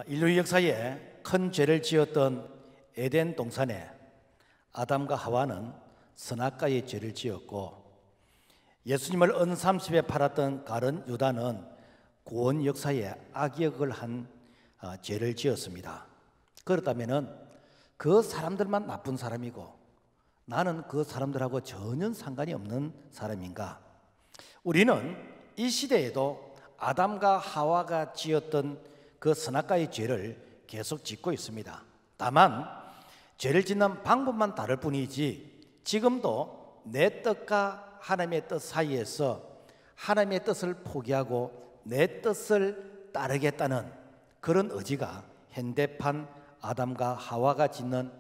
인류 역사에 큰 죄를 지었던 에덴 동산에 아담과 하와는 선악과의 죄를 지었고, 예수님을 은삼십에 팔았던 가룟 유다는 구원 역사에 악역을 한 죄를 지었습니다. 그렇다면 그 사람들만 나쁜 사람이고 나는 그 사람들하고 전혀 상관이 없는 사람인가? 우리는 이 시대에도 아담과 하와가 지었던 그 선악과의 죄를 계속 짓고 있습니다. 다만 죄를 짓는 방법만 다를 뿐이지, 지금도 내 뜻과 하나님의 뜻 사이에서 하나님의 뜻을 포기하고 내 뜻을 따르겠다는 그런 의지가 현대판 아담과 하와가 짓는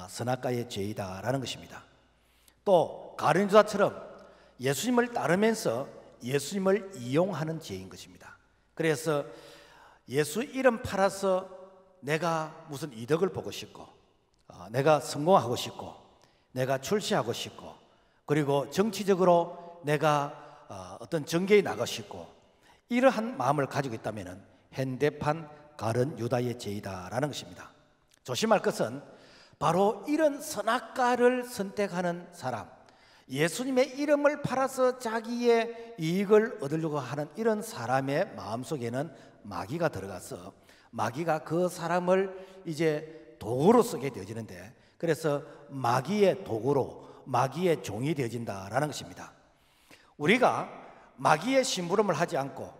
선악과의 죄이다라는 것입니다. 또 가룟 유다처럼 예수님을 따르면서 예수님을 이용하는 죄인 것입니다. 그래서 예수 이름 팔아서 내가 무슨 이득을 보고 싶고, 내가 성공하고 싶고, 내가 출세하고 싶고, 그리고 정치적으로 내가 어떤 정계에 나가고 싶고, 이러한 마음을 가지고 있다면 현대판 가룟 유다의 죄이다라는 것입니다. 조심할 것은 바로 이런 선악과를 선택하는 사람, 예수님의 이름을 팔아서 자기의 이익을 얻으려고 하는 이런 사람의 마음속에는 마귀가 들어가서 마귀가 그 사람을 이제 도구로 쓰게 되어지는데, 그래서 마귀의 도구로, 마귀의 종이 되어진다라는 것입니다. 우리가 마귀의 심부름을 하지 않고,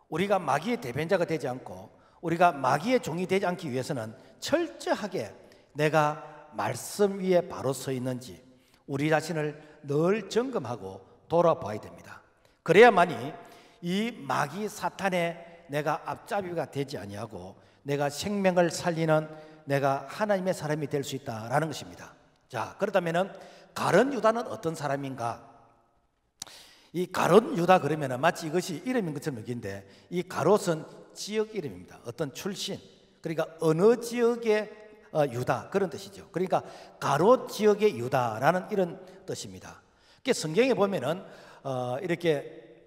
우리가 마귀의 대변자가 되지 않고, 우리가 마귀의 종이 되지 않기 위해서는 철저하게 내가 말씀 위에 바로 서 있는지 우리 자신을 늘 점검하고 돌아봐야 됩니다. 그래야만이 이 마귀 사탄의 내가 앞잡이가 되지 아니하고 내가 생명을 살리는 내가 하나님의 사람이 될 수 있다라는 것입니다. 자, 그렇다면 가룟 유다는 어떤 사람인가? 이 가롯 유다 그러면 마치 이것이 이름인 것처럼 여긴데, 이 가롯은 지역 이름입니다. 어떤 출신, 그러니까 어느 지역의 유다, 그런 뜻이죠. 그러니까 가롯 지역의 유다라는 이런 뜻입니다. 성경에 보면은 이렇게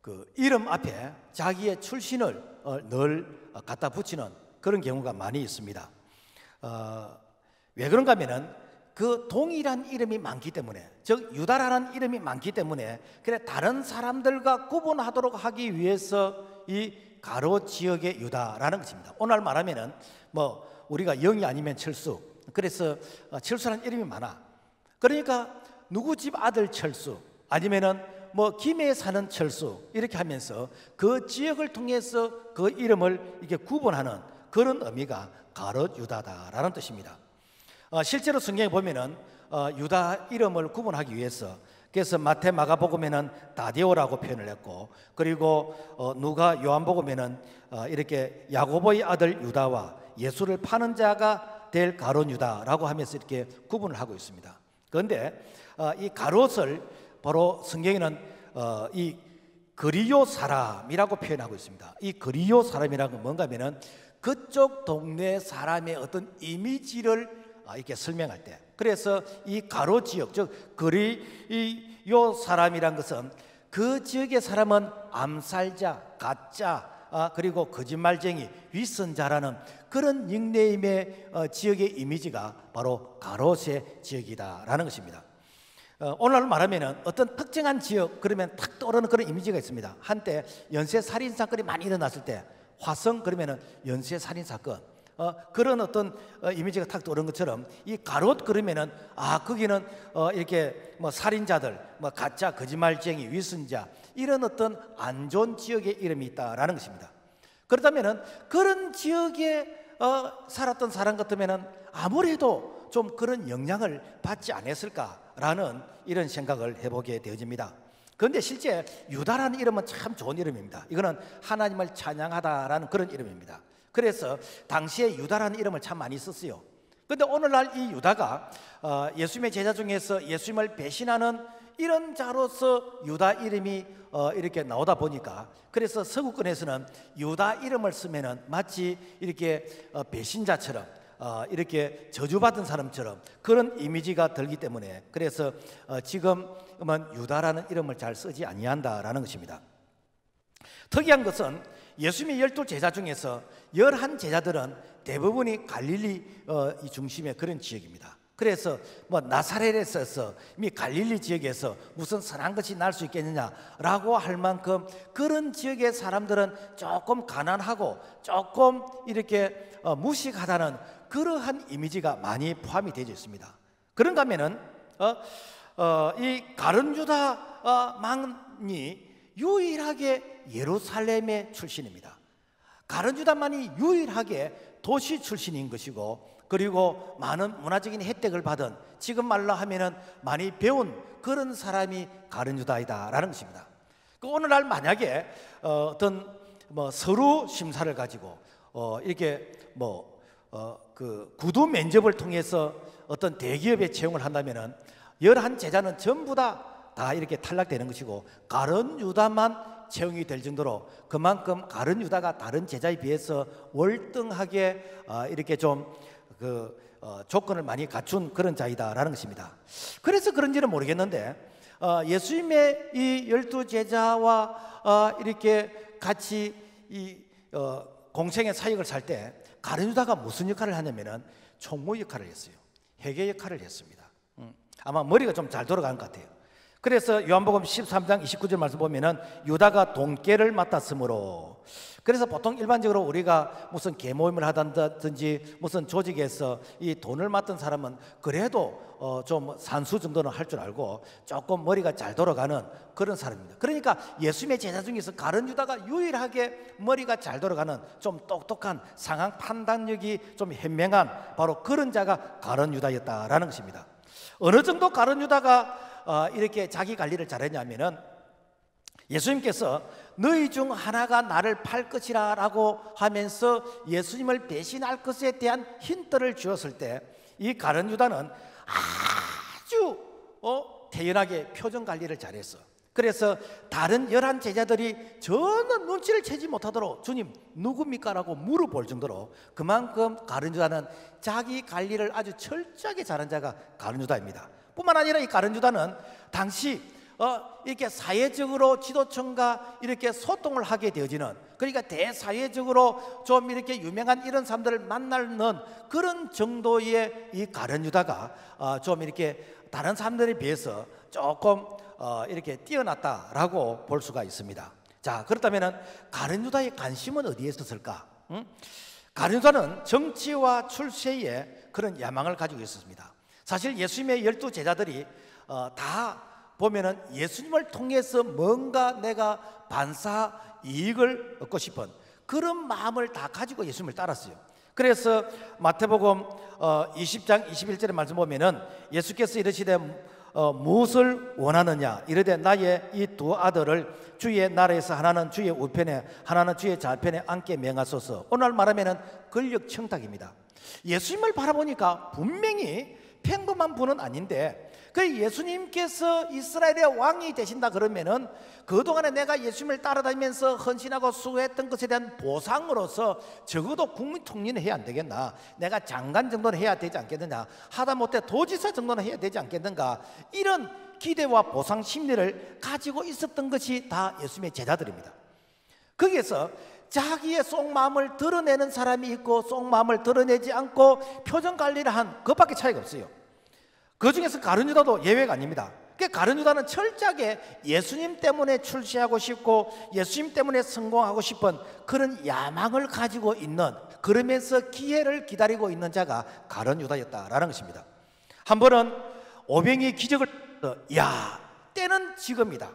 그 이름 앞에 자기의 출신을 늘 갖다 붙이는 그런 경우가 많이 있습니다. 왜 그런가 하면은 그 동일한 이름이 많기 때문에, 즉 유다라는 이름이 많기 때문에, 그래 다른 사람들과 구분하도록 하기 위해서 이 가롯 지역의 유다라는 것입니다. 오늘 말하면은 우리가 영이 아니면 철수, 그래서 철수라는 이름이 많아. 그러니까 누구 집 아들 철수, 아니면은 김해에 사는 철수, 이렇게 하면서 그 지역을 통해서 그 이름을 이렇게 구분하는 그런 의미가 가롯 유다다라는 뜻입니다. 실제로 성경에 보면은 유다 이름을 구분하기 위해서, 그래서 마태 마가복음에는 다데오라고 표현을 했고, 그리고 누가 요한복음에는 이렇게 야고보의 아들 유다와 예수를 파는 자가 될 가롯 유다라고 하면서 이렇게 구분을 하고 있습니다. 그런데 이 가롯을 바로 성경에는 이 그리요 사람이라고 표현하고 있습니다. 이 그리요 사람이라는 건 뭔가 하면은 그쪽 동네 사람의 어떤 이미지를 이렇게 설명할 때, 그래서 이 가롯 지역, 즉 그리요 사람이란 것은 그 지역의 사람은 암살자, 가짜, 그리고 거짓말쟁이, 윗선자라는 그런 닉네임의 지역의 이미지가 바로 가롯의 지역이다라는 것입니다. 오늘 말하면 어떤 특정한 지역 그러면 탁 떠오르는 그런 이미지가 있습니다. 한때 연쇄 살인 사건이 많이 일어났을 때 화성 그러면 연쇄 살인 사건, 그런 어떤 이미지가 탁 떠오르는 것처럼 이 가롯 그러면은 거기는 이렇게 살인자들, 가짜 거짓말쟁이, 위선자, 이런 어떤 안 좋은 지역의 이름이 있다라는 것입니다. 그렇다면은 그런 지역에 살았던 사람 같으면은 아무래도 좀 그런 영향을 받지 않았을까라는 이런 생각을 해보게 되어집니다. 그런데 실제 유다라는 이름은 참 좋은 이름입니다. 이거는 하나님을 찬양하다라는 그런 이름입니다. 그래서 당시에 유다라는 이름을 참 많이 썼어요. 그런데 오늘날 이 유다가 예수님의 제자 중에서 예수님을 배신하는 이런 자로서 유다 이름이 이렇게 나오다 보니까, 그래서 서구권에서는 유다 이름을 쓰면은 마치 이렇게 배신자처럼, 이렇게 저주받은 사람처럼 그런 이미지가 들기 때문에, 그래서 지금은 유다라는 이름을 잘 쓰지 아니한다라는 것입니다. 특이한 것은 예수님의 12제자 중에서 11제자들은 대부분이 갈릴리 이 중심의 그런 지역입니다. 그래서 뭐 나사렛에서 이미 갈릴리 지역에서 무슨 선한 것이 날 수 있겠느냐라고 할 만큼 그런 지역의 사람들은 조금 가난하고 조금 이렇게 무식하다는 그러한 이미지가 많이 포함이 되어 있습니다. 그런가 하면은 이 가룟 유다만이 유일하게 예루살렘의 출신입니다. 가룟 유다만이 유일하게 도시 출신인 것이고, 그리고 많은 문화적인 혜택을 받은, 지금 말로 하면은 많이 배운 그런 사람이 가룟 유다이다라는 것입니다. 오늘날 만약에 어떤 뭐 서류 심사를 가지고 이렇게 그 구두 면접을 통해서 어떤 대기업에 채용을 한다면은 11제자는 전부 다 이렇게 탈락되는 것이고, 가룟 유다만 채용이 될 정도로 그만큼 가룟 유다가 다른 제자에 비해서 월등하게 이렇게 좀 조건을 많이 갖춘 그런 자이다라는 것입니다. 그래서 그런지는 모르겠는데 예수님의 이 12제자와 이렇게 같이 이 공생의 사역을 살 때 가룟 유다가 무슨 역할을 하냐면은 총무 역할을 했어요. 회계 역할을 했습니다. 아마 머리가 좀 잘 돌아가는 것 같아요. 그래서 요한복음 13장 29절 말씀 보면은 유다가 돈깨를 맡았으므로, 그래서 보통 일반적으로 우리가 무슨 계모임을 하든지 무슨 조직에서 이 돈을 맡은 사람은 그래도 좀 산수 정도는 할 줄 알고 조금 머리가 잘 돌아가는 그런 사람입니다. 그러니까 예수님의 제자 중에서 가룟 유다가 유일하게 머리가 잘 돌아가는 좀 똑똑한 상황 판단력이 좀 현명한 바로 그런 자가 가룟 유다였다라는 것입니다. 어느 정도 가룟 유다가 이렇게 자기 관리를 잘했냐면은 예수님께서 너희 중 하나가 나를 팔 것이라 라고 하면서 예수님을 배신할 것에 대한 힌트를 주었을 때 이 가룟 유다는 아주 태연하게 표정 관리를 잘했어. 그래서 다른 11제자들이 전혀 눈치를 채지 못하도록 주님 누굽니까? 라고 물어볼 정도로 그만큼 가룟 유다는 자기 관리를 아주 철저하게 잘한 자가 가룟 유다입니다. 뿐만 아니라 이 가룟 유다는 당시 이렇게 사회적으로 지도층과 이렇게 소통을 하게 되어지는, 그러니까 대사회적으로 좀 이렇게 유명한 이런 사람들을 만나는 그런 정도의 이 가룟 유다가 좀 이렇게 다른 사람들에 비해서 조금 이렇게 뛰어났다라고 볼 수가 있습니다. 자, 그렇다면 가룟 유다의 관심은 어디에 있었을까? 가룟 유다는 정치와 출세에 그런 야망을 가지고 있었습니다. 사실 예수님의 12제자들이 다 보면은 예수님을 통해서 뭔가 내가 반사 이익을 얻고 싶은 그런 마음을 다 가지고 예수님을 따랐어요. 그래서 마태복음 20장 21절의 말씀 보면은 예수께서 이르시되 무엇을 원하느냐 이르되 나의 이 두 아들을 주의 나라에서 하나는 주의 우편에 하나는 주의 좌편에 앉게 명하소서. 오늘 말하면은 권력 청탁입니다. 예수님을 바라보니까 분명히 평범한 분은 아닌데 그 예수님께서 이스라엘의 왕이 되신다 그러면은 그동안에 내가 예수님을 따라다니면서 헌신하고 수고했던 것에 대한 보상으로서 적어도 국민 통리는 해야 안 되겠나, 내가 장관 정도는 해야 되지 않겠느냐, 하다못해 도지사 정도는 해야 되지 않겠는가, 이런 기대와 보상 심리를 가지고 있었던 것이 다 예수님의 제자들입니다. 거기에서 자기의 속마음을 드러내는 사람이 있고 속마음을 드러내지 않고 표정 관리를 한 그것밖에 차이가 없어요. 그 중에서 가룟 유다도 예외가 아닙니다. 그러니까 가룟 유다는 철저하게 예수님 때문에 출세하고 싶고 예수님 때문에 성공하고 싶은 그런 야망을 가지고 있는, 그러면서 기회를 기다리고 있는 자가 가룟 유다였다라는 것입니다. 한 번은 오병이의 기적을 야, 때는 지금이다.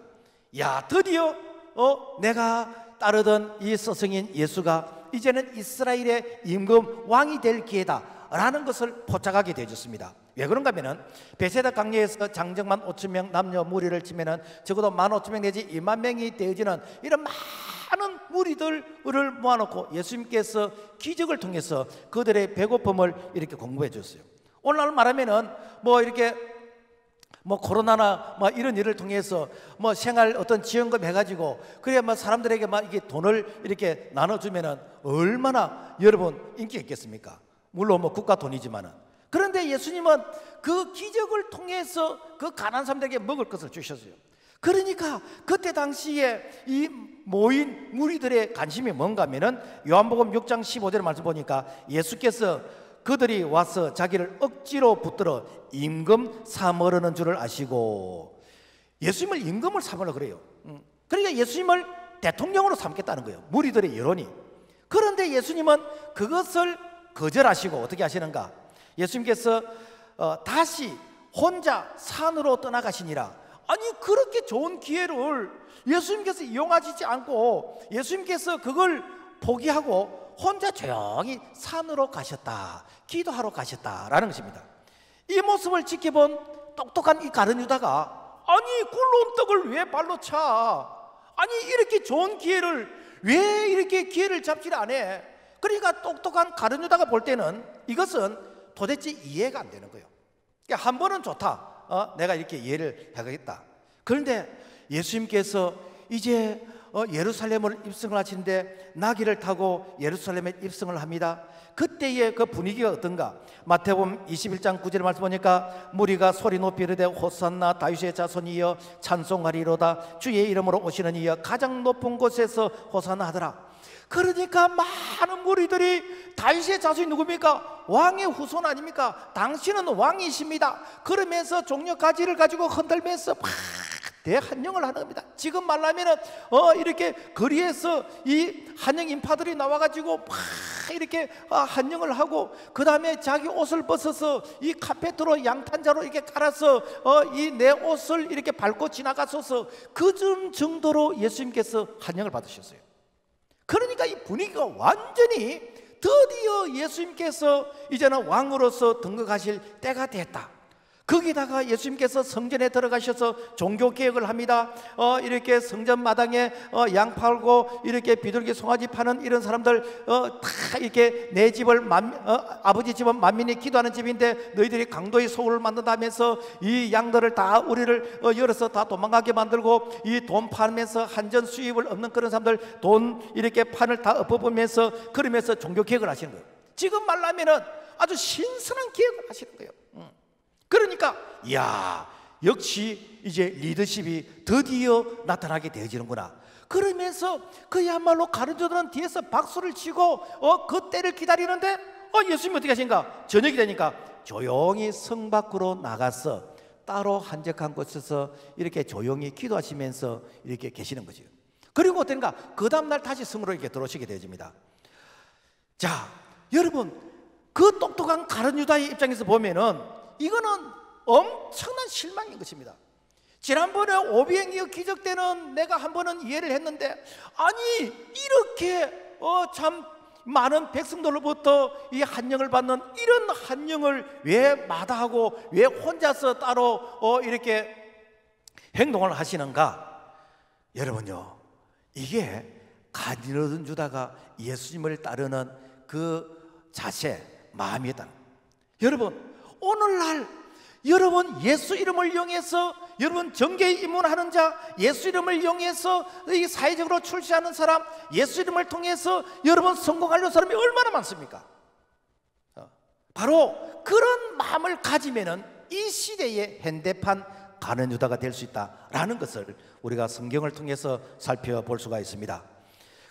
야, 드디어 내가 따르던 이 스승인 예수가 이제는 이스라엘의 임금 왕이 될 기회다 라는 것을 포착하게 되어졌습니다. 왜 그런가 하면은 베세다 강야에서 장정만 5,000명 남녀 무리를 치면은 적어도 15,000명 내지 20,000명이 되어지는 이런 많은 무리들을 모아놓고 예수님께서 기적을 통해서 그들의 배고픔을 이렇게 공부해 줬어요. 오늘날 말하면은 이렇게 코로나나 이런 일을 통해서 생활 어떤 지원금 해가지고 그래야 사람들에게 이게 돈을 이렇게 나눠주면은 얼마나 여러분 인기가 있겠습니까? 물론 국가 돈이지만은. 그런데 예수님은 그 기적을 통해서 그 가난한 사람들에게 먹을 것을 주셨어요. 그러니까 그때 당시에 이 모인 무리들의 관심이 뭔가 하면은 요한복음 6장 15절 말씀 보니까 예수께서 그들이 와서 자기를 억지로 붙들어 임금 삼으려는 줄을 아시고, 예수님을 임금을 삼으려 그래요. 그러니까 예수님을 대통령으로 삼겠다는 거예요, 무리들의 여론이. 그런데 예수님은 그것을 거절하시고 어떻게 하시는가? 예수님께서 다시 혼자 산으로 떠나가시니라. 아니, 그렇게 좋은 기회를 예수님께서 이용하시지 않고 예수님께서 그걸 포기하고 혼자 조용히 산으로 가셨다, 기도하러 가셨다라는 것입니다. 이 모습을 지켜본 똑똑한 이 가룟 유다가, 아니 굴러온 떡을 왜 발로 차? 아니 이렇게 좋은 기회를 왜 이렇게 기회를 잡지를 않아? 그러니까 똑똑한 가룟 유다가 볼 때는 이것은 도대체 이해가 안 되는 거예요. 그러니까 한 번은 좋다, 내가 이렇게 이해를 하겠다. 그런데 예수님께서 이제 예루살렘을 입성을 하시는데 나귀를 타고 예루살렘에 입성을 합니다. 그때의 그 분위기가 어떤가? 마태복음 21장 9절 말씀 보니까 무리가 소리 높이 이르되 호산나 다윗의 자손이여 찬송하리로다, 주의 이름으로 오시는 이여 가장 높은 곳에서 호산나 하더라. 그러니까 많은 무리들이, 다윗의 자손이 누굽니까? 왕의 후손 아닙니까? 당신은 왕이십니다. 그러면서 종려가지를 가지고 흔들면서 막 대한영을 하는 겁니다. 지금 말하면은 이렇게 거리에서 이 한영 인파들이 나와가지고 막 이렇게 한영을 하고, 그 다음에 자기 옷을 벗어서 이 카페트로 양탄자로 이렇게 깔아서 이 내 옷을 이렇게 밟고 지나가소서, 그 정도로 예수님께서 한영을 받으셨어요. 그러니까 이 분위기가 완전히, 드디어 예수님께서 이제는 왕으로서 등극하실 때가 됐다. 거기다가 예수님께서 성전에 들어가셔서 종교개혁을 합니다. 이렇게 성전 마당에 양 팔고 이렇게 비둘기 송아지 파는 이런 사람들 다 이렇게 내 집을 아버지 집은 만민이 기도하는 집인데 너희들이 강도의 소굴을 만든다면서 이 양들을 다 우리를 열어서 다 도망가게 만들고, 이 돈 팔면서 한전 수입을 얻는 그런 사람들 돈 이렇게 판을 다 엎어보면서 그러면서 종교개혁을 하시는 거예요. 지금 말하면은 아주 신선한 개혁을 하시는 거예요. 그러니까 이야, 역시 이제 리더십이 드디어 나타나게 되어지는구나. 그러면서 그야말로 가룟 유다는 뒤에서 박수를 치고 그 때를 기다리는데 예수님이 어떻게 하신가? 저녁이 되니까 조용히 성 밖으로 나가서 따로 한적한 곳에서 이렇게 조용히 기도하시면서 이렇게 계시는 거죠. 그리고 어떤가? 그 다음날 다시 성으로 이렇게 들어오시게 되어집니다. 자, 여러분, 그 똑똑한 가룟 유다의 입장에서 보면은 이거는 엄청난 실망인 것입니다. 지난번에 오병이어 기적 때는 내가 한 번은 이해를 했는데, 아니 이렇게 참 많은 백성들로부터 이 한영을 받는 이런 한영을 왜 마다하고 왜 혼자서 따로 이렇게 행동을 하시는가? 여러분요, 이게 가룟 유다가 예수님을 따르는 그 자세, 마음이었다는 거예요. 여러분, 오늘날 여러분 예수 이름을 이용해서 여러분 정계에 입문하는 자, 예수 이름을 이용해서 이 사회적으로 출세하는 사람, 예수 이름을 통해서 여러분 성공하려는 사람이 얼마나 많습니까? 바로 그런 마음을 가지면은 이 시대의 현대판 가룟 유다가 될 수 있다라는 것을 우리가 성경을 통해서 살펴볼 수가 있습니다.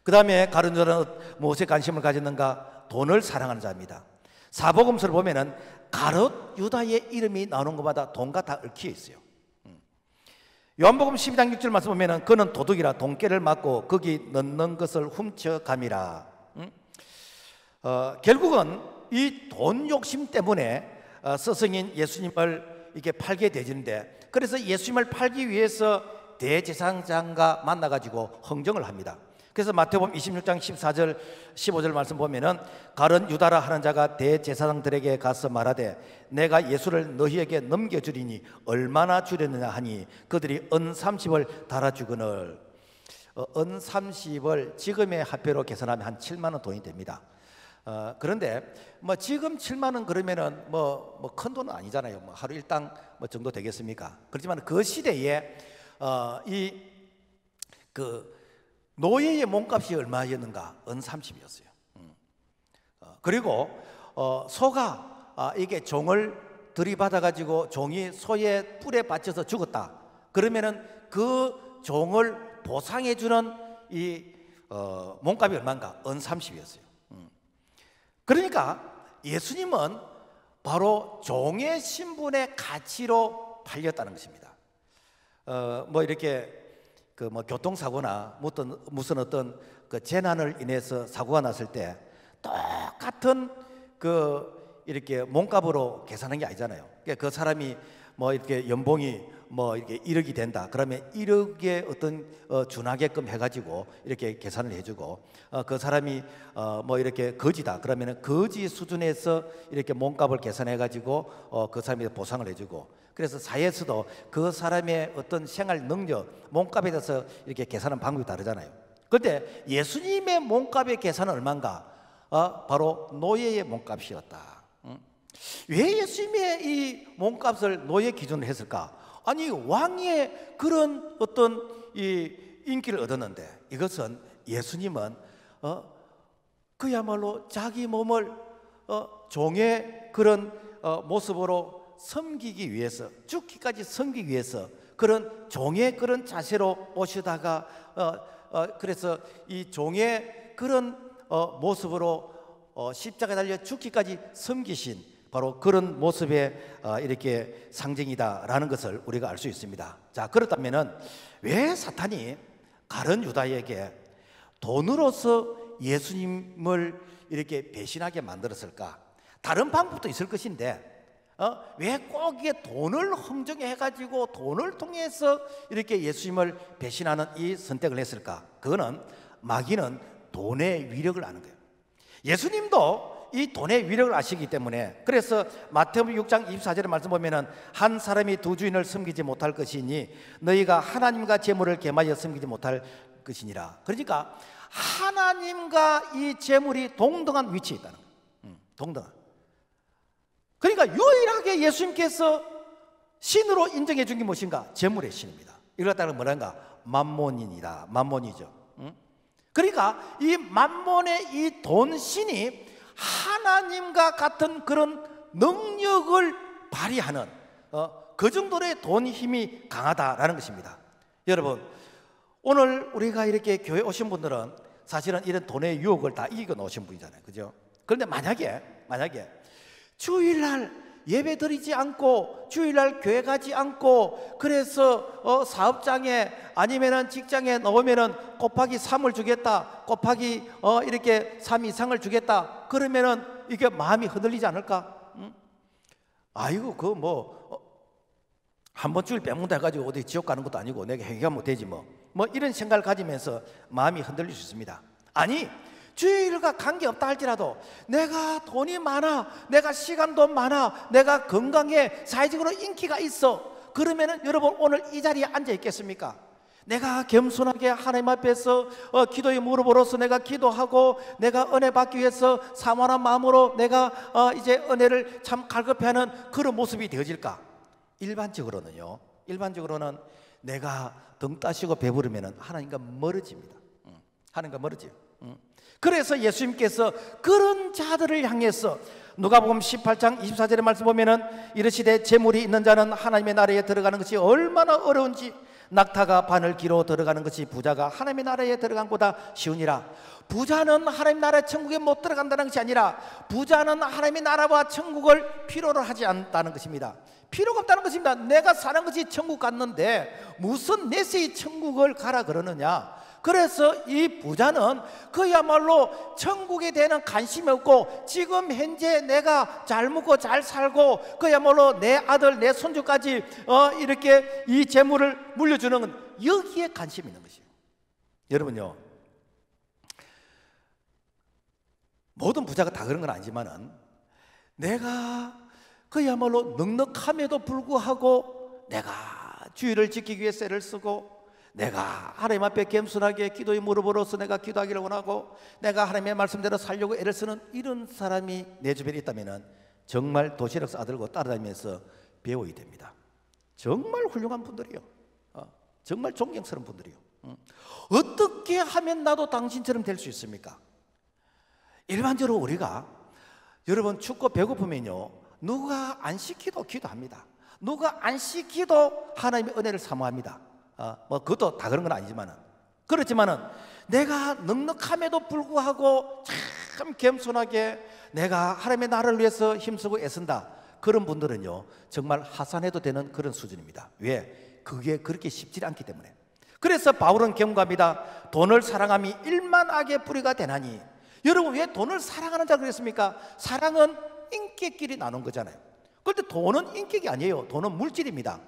그 다음에 가룟 유다는 무엇에 관심을 가졌는가? 돈을 사랑하는 자입니다. 사복음서를 보면은 가룟 유다의 이름이 나오는 것마다 돈과 다 얽혀 있어요. 요한복음 12장 6절 말씀 보면은 그는 도둑이라 돈깨를 맞고 거기 넣는 것을 훔쳐감이라. 결국은 이 돈 욕심 때문에 스승인 예수님을 이렇게 팔게 되는데, 그래서 예수님을 팔기 위해서 대제사장과 만나가지고 흥정을 합니다. 그래서 마태복음 26장 14절 15절 말씀 보면은 가룟 유다라 하는 자가 대제사장들에게 가서 말하되 내가 예수를 너희에게 넘겨주리니 얼마나 주려느냐 하니 그들이 은 30을 달아주거늘. 은 30을 지금의 화폐로 계산하면 한 7만 원 돈이 됩니다. 그런데 뭐 지금 7만 원 그러면은 뭐 큰 돈은 아니잖아요. 뭐 하루 일당 뭐 정도 되겠습니까? 그렇지만 그 시대에 노예의 몸값이 얼마였는가? 은 30이었어요. 그리고 소가 이게 종을 들이받아 가지고 종이 소의 뿔에 받쳐서 죽었다. 그러면은 그 종을 보상해 주는 이 몸값이 얼마인가? 은 30이었어요. 그러니까 예수님은 바로 종의 신분의 가치로 팔렸다는 것입니다. 뭐 이렇게 그 뭐 교통사고나 무슨 어떤 그 재난을 인해서 사고가 났을 때 똑같은 그 이렇게 몸값으로 계산한 게 아니잖아요. 그러니까 그 사람이 뭐 이렇게 연봉이 뭐 이렇게 1억이 된다. 그러면 1억에 어떤 준하게끔 해가지고 이렇게 계산을 해주고 그 사람이 뭐 이렇게 거지다. 그러면은 거지 수준에서 이렇게 몸값을 계산해가지고 그 사람이 보상을 해주고. 그래서 사회에서도 그 사람의 어떤 생활 능력, 몸값에 대해서 이렇게 계산하는 방법이 다르잖아요. 그런데 예수님의 몸값의 계산은 얼마인가? 바로 노예의 몸값이었다. 왜 예수님의 이 몸값을 노예 기준으로 했을까? 아니 왕의 그런 어떤 이 인기를 얻었는데 이것은 예수님은 그야말로 자기 몸을 종의 그런 모습으로 섬기기 위해서, 죽기까지 섬기기 위해서 그런 종의 그런 자세로 오시다가 그래서 이 종의 그런 모습으로 십자가에 달려 죽기까지 섬기신 바로 그런 모습의 이렇게 상징이다라는 것을 우리가 알 수 있습니다. 자, 그렇다면은 왜 사탄이 가룟 유다에게 돈으로서 예수님을 이렇게 배신하게 만들었을까? 다른 방법도 있을 것인데 왜 꼭 이게 돈을 흥정해가지고 돈을 통해서 이렇게 예수님을 배신하는 이 선택을 했을까? 그거는 마귀는 돈의 위력을 아는 거예요. 예수님도 이 돈의 위력을 아시기 때문에 그래서 마태복음 6장 24절의 말씀 보면은 한 사람이 두 주인을 섬기지 못할 것이니 너희가 하나님과 재물을 겸하여 섬기지 못할 것이니라. 그러니까 하나님과 이 재물이 동등한 위치에 있다는 거예요. 동등한. 그러니까 유일하게 예수님께서 신으로 인정해 준 게 무엇인가? 재물의 신입니다. 이걸 갖다가 뭐란가? 만몬인이다. 만몬이죠. 그러니까 이 만몬의 이 돈 신이 하나님과 같은 그런 능력을 발휘하는 그 정도의 돈 힘이 강하다라는 것입니다. 여러분, 오늘 우리가 이렇게 교회 오신 분들은 사실은 이런 돈의 유혹을 다 이기고 오신 분이잖아요. 그죠? 그런데 만약에 주일날 예배 드리지 않고 주일날 교회 가지 않고 그래서 사업장에 아니면은 직장에 넣으면은 곱하기 3을 주겠다, 곱하기 이렇게 3 이상을 주겠다, 그러면은 이게 마음이 흔들리지 않을까? 아이고 그 뭐 한 번 주일 빼먹는다 해가지고 어디 지옥 가는 것도 아니고 내가 회개하면 되지 뭐 이런 생각을 가지면서 마음이 흔들릴 수 있습니다. 아니 주일과 관계없다 할지라도 내가 돈이 많아, 내가 시간도 많아, 내가 건강해, 사회적으로 인기가 있어, 그러면은 여러분 오늘 이 자리에 앉아 있겠습니까? 내가 겸손하게 하나님 앞에서 기도의 무릎으로서 내가 기도하고 내가 은혜 받기 위해서 사모한 마음으로 내가 이제 은혜를 참 갈급해하는 그런 모습이 되어질까? 일반적으로는 내가 등 따시고 배부르면 하나님과 멀어집니다. 하나님과 멀어져요. 그래서 예수님께서 그런 자들을 향해서 누가복음 18장 24절의 말씀 보면은 이르시되 재물이 있는 자는 하나님의 나라에 들어가는 것이 얼마나 어려운지 낙타가 바늘기로 들어가는 것이 부자가 하나님의 나라에 들어간 것보다 쉬우니라. 부자는 하나님 나라 천국에 못 들어간다는 것이 아니라 부자는 하나님의 나라와 천국을 필요로 하지 않다는 것입니다. 필요가 없다는 것입니다. 내가 사는 것이 천국 갔는데 무슨 내세의 천국을 가라 그러느냐. 그래서 이 부자는 그야말로 천국에 대한 관심이 없고 지금 현재 내가 잘 먹고 잘 살고 그야말로 내 아들 내 손주까지 이렇게 이 재물을 물려주는 건 여기에 관심이 있는 것이에요. 여러분요, 모든 부자가 다 그런 건 아니지만은 내가 그야말로 넉넉함에도 불구하고 내가 주의를 지키기 위해 쇠를 쓰고 내가 하나님 앞에 겸손하게 기도의 무릎으로서 내가 기도하기를 원하고 내가 하나님의 말씀대로 살려고 애를 쓰는 이런 사람이 내 주변에 있다면 정말 도시락 싸들고 따라다니면서 배워야 됩니다. 정말 훌륭한 분들이요, 정말 존경스러운 분들이요. 어떻게 하면 나도 당신처럼 될 수 있습니까? 일반적으로 우리가 여러분 춥고 배고프면요 누가 안 시키도 기도합니다. 누가 안 시키도 하나님의 은혜를 사모합니다. 뭐 그것도 다 그런 건 아니지만은, 그렇지만은 내가 넉넉함에도 불구하고 참 겸손하게 내가 하나님의 나라를 위해서 힘쓰고 애쓴다, 그런 분들은요 정말 하산해도 되는 그런 수준입니다. 왜? 그게 그렇게 쉽지 않기 때문에. 그래서 바울은 경고합니다. 돈을 사랑함이 일만악의 뿌리가 되나니. 여러분, 왜 돈을 사랑하는 자 그랬습니까? 사랑은 인격끼리 나눈 거잖아요. 그런데 돈은 인격이 아니에요. 돈은 물질입니다.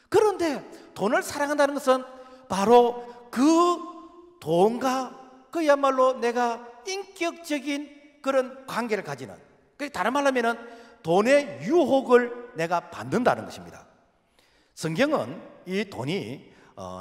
그런데 돈을 사랑한다는 것은 바로 그 돈과 그야말로 내가 인격적인 그런 관계를 가지는, 다른 말로 하면 돈의 유혹을 내가 받는다는 것입니다. 성경은 이 돈이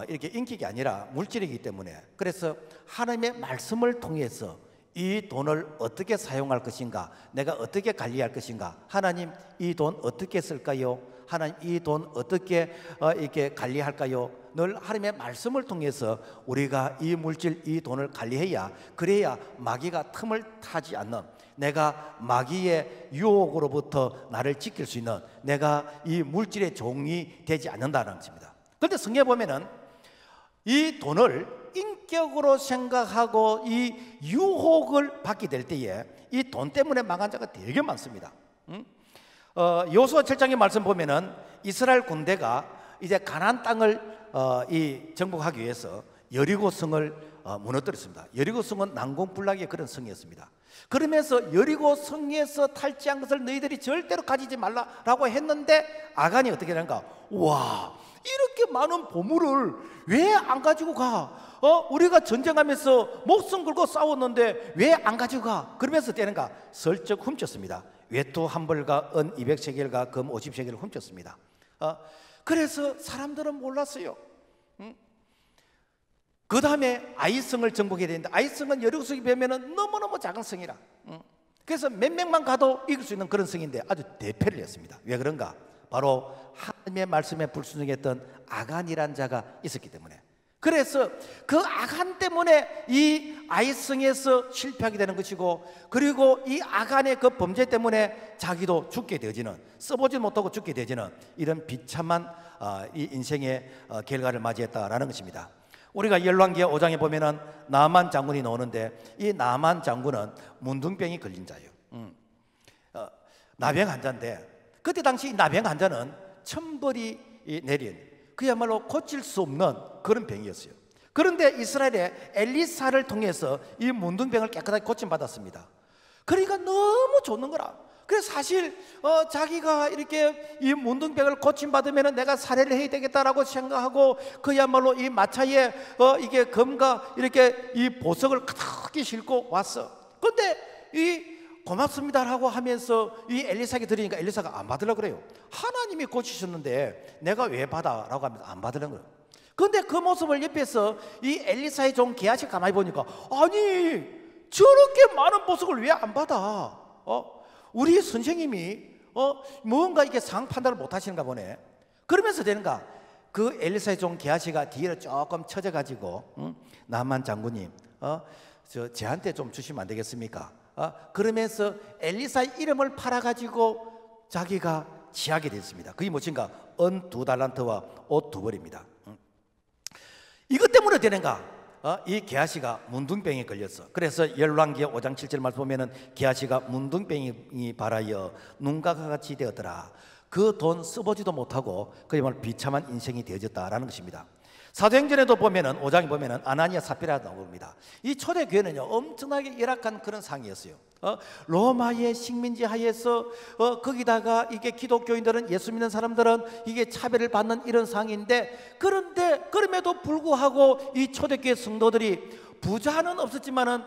이렇게 인격이 아니라 물질이기 때문에, 그래서 하나님의 말씀을 통해서 이 돈을 어떻게 사용할 것인가, 내가 어떻게 관리할 것인가, 하나님 이 돈 어떻게 쓸까요? 하나님 이 돈 어떻게 이렇게 관리할까요? 늘 하나님의 말씀을 통해서 우리가 이 물질, 이 돈을 관리해야, 그래야 마귀가 틈을 타지 않는, 내가 마귀의 유혹으로부터 나를 지킬 수 있는, 내가 이 물질의 종이 되지 않는다는 것입니다. 그런데 성경에 보면은 이 돈을 인격으로 생각하고 이 유혹을 받게 될 때에 이 돈 때문에 망한 자가 되게 많습니다. 여호수아 7장의 말씀 보면은 이스라엘 군대가 이제 가나안 땅을 정복하기 위해서 여리고 성을 무너뜨렸습니다. 여리고 성은 난공불락의 그런 성이었습니다. 그러면서 여리고 성에서 탈취한 것을 너희들이 절대로 가지지 말라라고 했는데 아간이 어떻게 하는가? 와, 이렇게 많은 보물을 왜 안 가지고 가? 우리가 전쟁하면서 목숨 걸고 싸웠는데 왜 안 가지고 가? 그러면서 되는가? 슬쩍 훔쳤습니다. 외투 한 벌과 은 200세겔과 금 50세겔을 훔쳤습니다. 그래서 사람들은 몰랐어요. 그 다음에 아이성을 정복해야 되는데, 아이성은 여리고성이 뵈면은 너무너무 작은 성이라, 그래서 몇 명만 가도 이길 수 있는 그런 성인데 아주 대패를 했습니다. 왜 그런가? 바로 하나님의 말씀에 불순종했던 아간이란 자가 있었기 때문에. 그래서 그 아간 때문에 이 아이성에서 실패하게 되는 것이고, 그리고 이 아간의 그 범죄 때문에 자기도 죽게 되어지는, 써보지 못하고 죽게 되어지는 이런 비참한 이 인생의 결과를 맞이했다라는 것입니다. 우리가 열왕기하 5장에 보면은 나만 장군이 나오는데, 이 나만 장군은 문둥병이 걸린 자예요. 나병 환자인데, 그때 당시 이 나병 환자는 천벌이 내린, 그야말로 고칠 수 없는 그런 병이었어요. 그런데 이스라엘의 엘리사를 통해서 이 문둥병을 깨끗하게 고침받았습니다. 그러니까 너무 좋는 거라. 그래서 사실 자기가 이렇게 이 문둥병을 고침받으면 내가 살해를 해야 되겠다라고 생각하고, 그야말로 이 마차에 이게 금과 이렇게 이 보석을 가득히 싣고 왔어. 그런데 이 고맙습니다라고 하면서 이 엘리사에게 드리니까 엘리사가 안 받으려고 그래요. 하나님이 고치셨는데 내가 왜 받아? 라고 하면서 안 받으려고 그래요. 그런데 그 모습을 옆에서 이 엘리사의 종 게하시 가만히 보니까, 아니 저렇게 많은 보석을 왜 안 받아? 우리 선생님이 뭔가 이게 상 판단을 못 하시는가 보네. 그러면서 되는가? 그 엘리사의 종 게하시가 뒤를 조금 쳐져가지고, 나만 장군님 저한테 좀 주시면 안 되겠습니까? 그러면서 엘리사의 이름을 팔아가지고 자기가 취하게 됐습니다. 그게 무엇인가? 은 2달란트와 옷 2벌입니다. 이것 때문에 되는가? 이 게하시가 문둥병에 걸렸어. 그래서 열왕기하 5장 7절 말씀 보면은 게하시가 문둥병이 발하여 눈과 같이 되었더라. 그 돈 써보지도 못하고 그야말로 비참한 인생이 되어졌다라는 것입니다. 사도행전에도 보면은 5장에 보면은 아나니아 삽비라가 나옵니다. 이 초대교회는요 엄청나게 열악한 그런 상이었어요. 로마의 식민지 하에서 거기다가 이게 기독교인들은, 예수 믿는 사람들은 이게 차별을 받는 이런 상인데, 그런데 그럼에도 불구하고 이 초대교회 성도들이, 부자는 없었지만은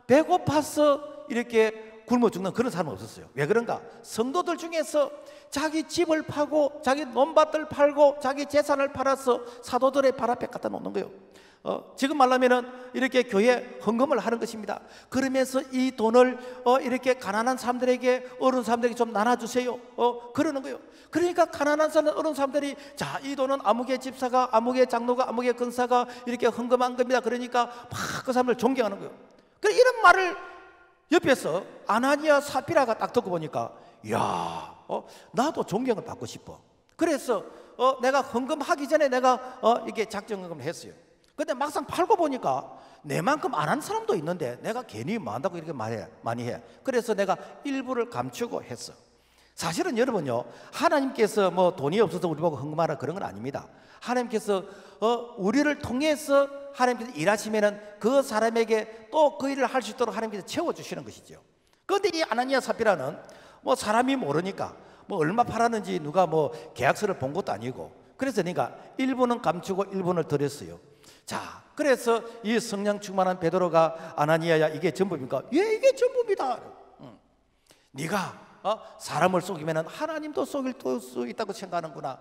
배고파서 이렇게 굶어 죽는 그런 사람은 없었어요. 왜 그런가? 성도들 중에서 자기 집을 파고 자기 논밭을 팔고 자기 재산을 팔아서 사도들의 발 앞에 갖다 놓는 거예요. 지금 말하면은 이렇게 교회 헌금을 하는 것입니다. 그러면서 이 돈을 이렇게 가난한 사람들에게, 어려운 사람들에게 좀 나눠주세요. 그러는 거예요. 그러니까 가난한 사람, 어려운 사람들이, 자, 이 돈은 아무개 집사가, 아무개 장로가, 아무개 근사가 이렇게 헌금한 겁니다. 그러니까 막 그 사람을 존경하는 거예요. 그러니까 이런 말을 옆에서 아나니아 삽비라가 딱 듣고 보니까, 야, 나도 존경을 받고 싶어. 그래서 내가 헌금하기 전에 내가 이게 작정헌금을 했어요. 근데 막상 팔고 보니까 내만큼 안 한 사람도 있는데 내가 괜히 뭐 한다고 이렇게 많이 해. 그래서 내가 일부를 감추고 했어. 사실은 여러분요, 하나님께서 뭐 돈이 없어서 우리 보고 헌금하라 그런 건 아닙니다. 하나님께서 우리를 통해서 하나님께서 일하시면은 그 사람에게 또 그 일을 할 수 있도록 하나님께서 채워주시는 것이죠. 그런데 이 아나니아 삽비라는 뭐 사람이 모르니까 뭐 얼마 팔았는지 누가 뭐 계약서를 본 것도 아니고, 그래서 내가 일부는 감추고 일부는 드렸어요. 자, 그래서 이 성령 충만한 베드로가 아나니아야, 이게 전부입니까? 예, 이게 전부입니다. 네가 사람을 속이면 하나님도 속일 수 있다고 생각하는구나.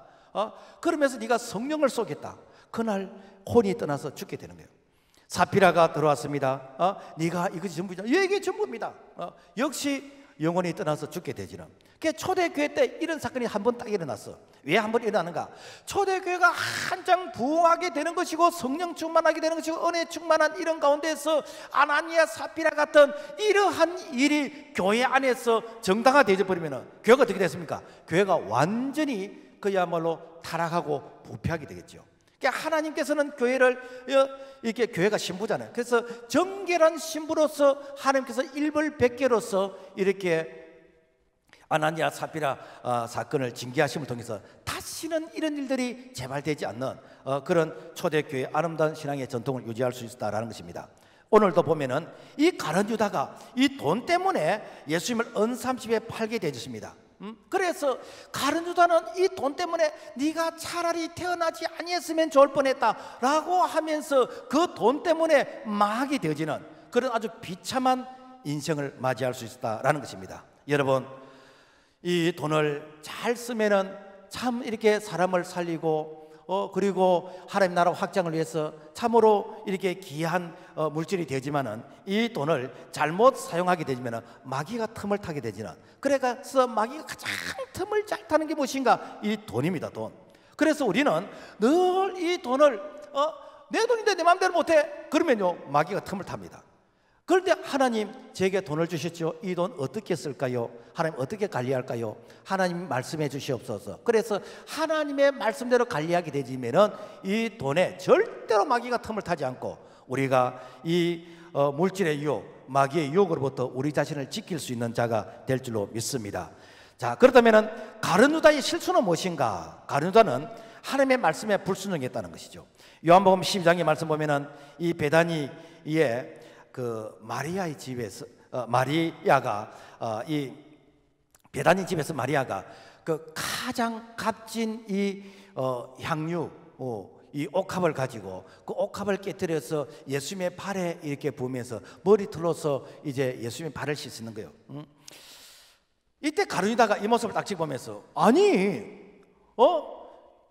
그러면서 네가 성령을 속였다. 그날 혼이 떠나서 죽게 되는 거예요. 사피라가 들어왔습니다. 네가 이것이 전부냐? 예, 이게 전부입니다. 역시 영혼이 떠나서 죽게 되지는. 초대교회 때 이런 사건이 한 번 딱 일어났어. 왜 한 번 일어나는가? 초대교회가 한창 부흥하게 되는 것이고 성령 충만하게 되는 것이고 은혜 충만한 이런 가운데서 아나니아 사피라 같은 이러한 일이 교회 안에서 정당화되어 버리면 교회가 어떻게 됐습니까? 교회가 완전히 그야말로 타락하고 부패하게 되겠죠. 그러니까 하나님께서는 교회를, 이렇게 교회가 신부잖아요. 그래서 정결한 신부로서 하나님께서 일벌백계로서 이렇게 아나니아 사피라 사건을 징계하심을 통해서 다시는 이런 일들이 재발되지 않는 그런 초대교회 아름다운 신앙의 전통을 유지할 수 있다라는 것입니다. 오늘도 보면은 이 가룟 유다가 이 돈 때문에 예수님을 은30에 팔게 되었습니다. 그래서 가룟 유다는 이 돈 때문에 네가 차라리 태어나지 아니했으면 좋을 뻔했다라고 하면서 그 돈 때문에 망하게 되어지는 그런 아주 비참한 인생을 맞이할 수 있다라는 것입니다. 여러분, 이 돈을 잘 쓰면은 참 이렇게 사람을 살리고 그리고 하나님 나라 확장을 위해서 참으로 이렇게 귀한 물질이 되지만은 이 돈을 잘못 사용하게 되면은 마귀가 틈을 타게 되지는, 그래서 마귀가 가장 틈을 잘 타는 게 무엇인가? 이 돈입니다. 돈. 그래서 우리는 늘 이 돈을 내 돈인데 내 마음대로 못해 그러면요 마귀가 틈을 탑니다. 그런데 하나님 제게 돈을 주셨죠. 이 돈 어떻게 쓸까요? 하나님 어떻게 관리할까요? 하나님 말씀해 주시옵소서. 그래서 하나님의 말씀대로 관리하게 되지면은 이 돈에 절대로 마귀가 틈을 타지 않고 우리가 이 물질의 유혹, 마귀의 유혹으로부터 우리 자신을 지킬 수 있는 자가 될 줄로 믿습니다. 자, 그렇다면은 가룟 유다의 실수는 무엇인가? 가룟 유다는 하나님의 말씀에 불순종했다는 것이죠. 요한복음 12장의 말씀 보면은 이 베다니의 그 마리아의 집에서 마리아가 이 베다니 집에서 마리아가 그 가장 값진 이 향유 이 옥합을 가지고 그 옥합을 깨뜨려서 예수님의 발에 이렇게 부으면서 머리털로서 이제 예수님의 발을 씻는 거예요. 이때 가룟 유다가 이 모습을 딱 보면서 아니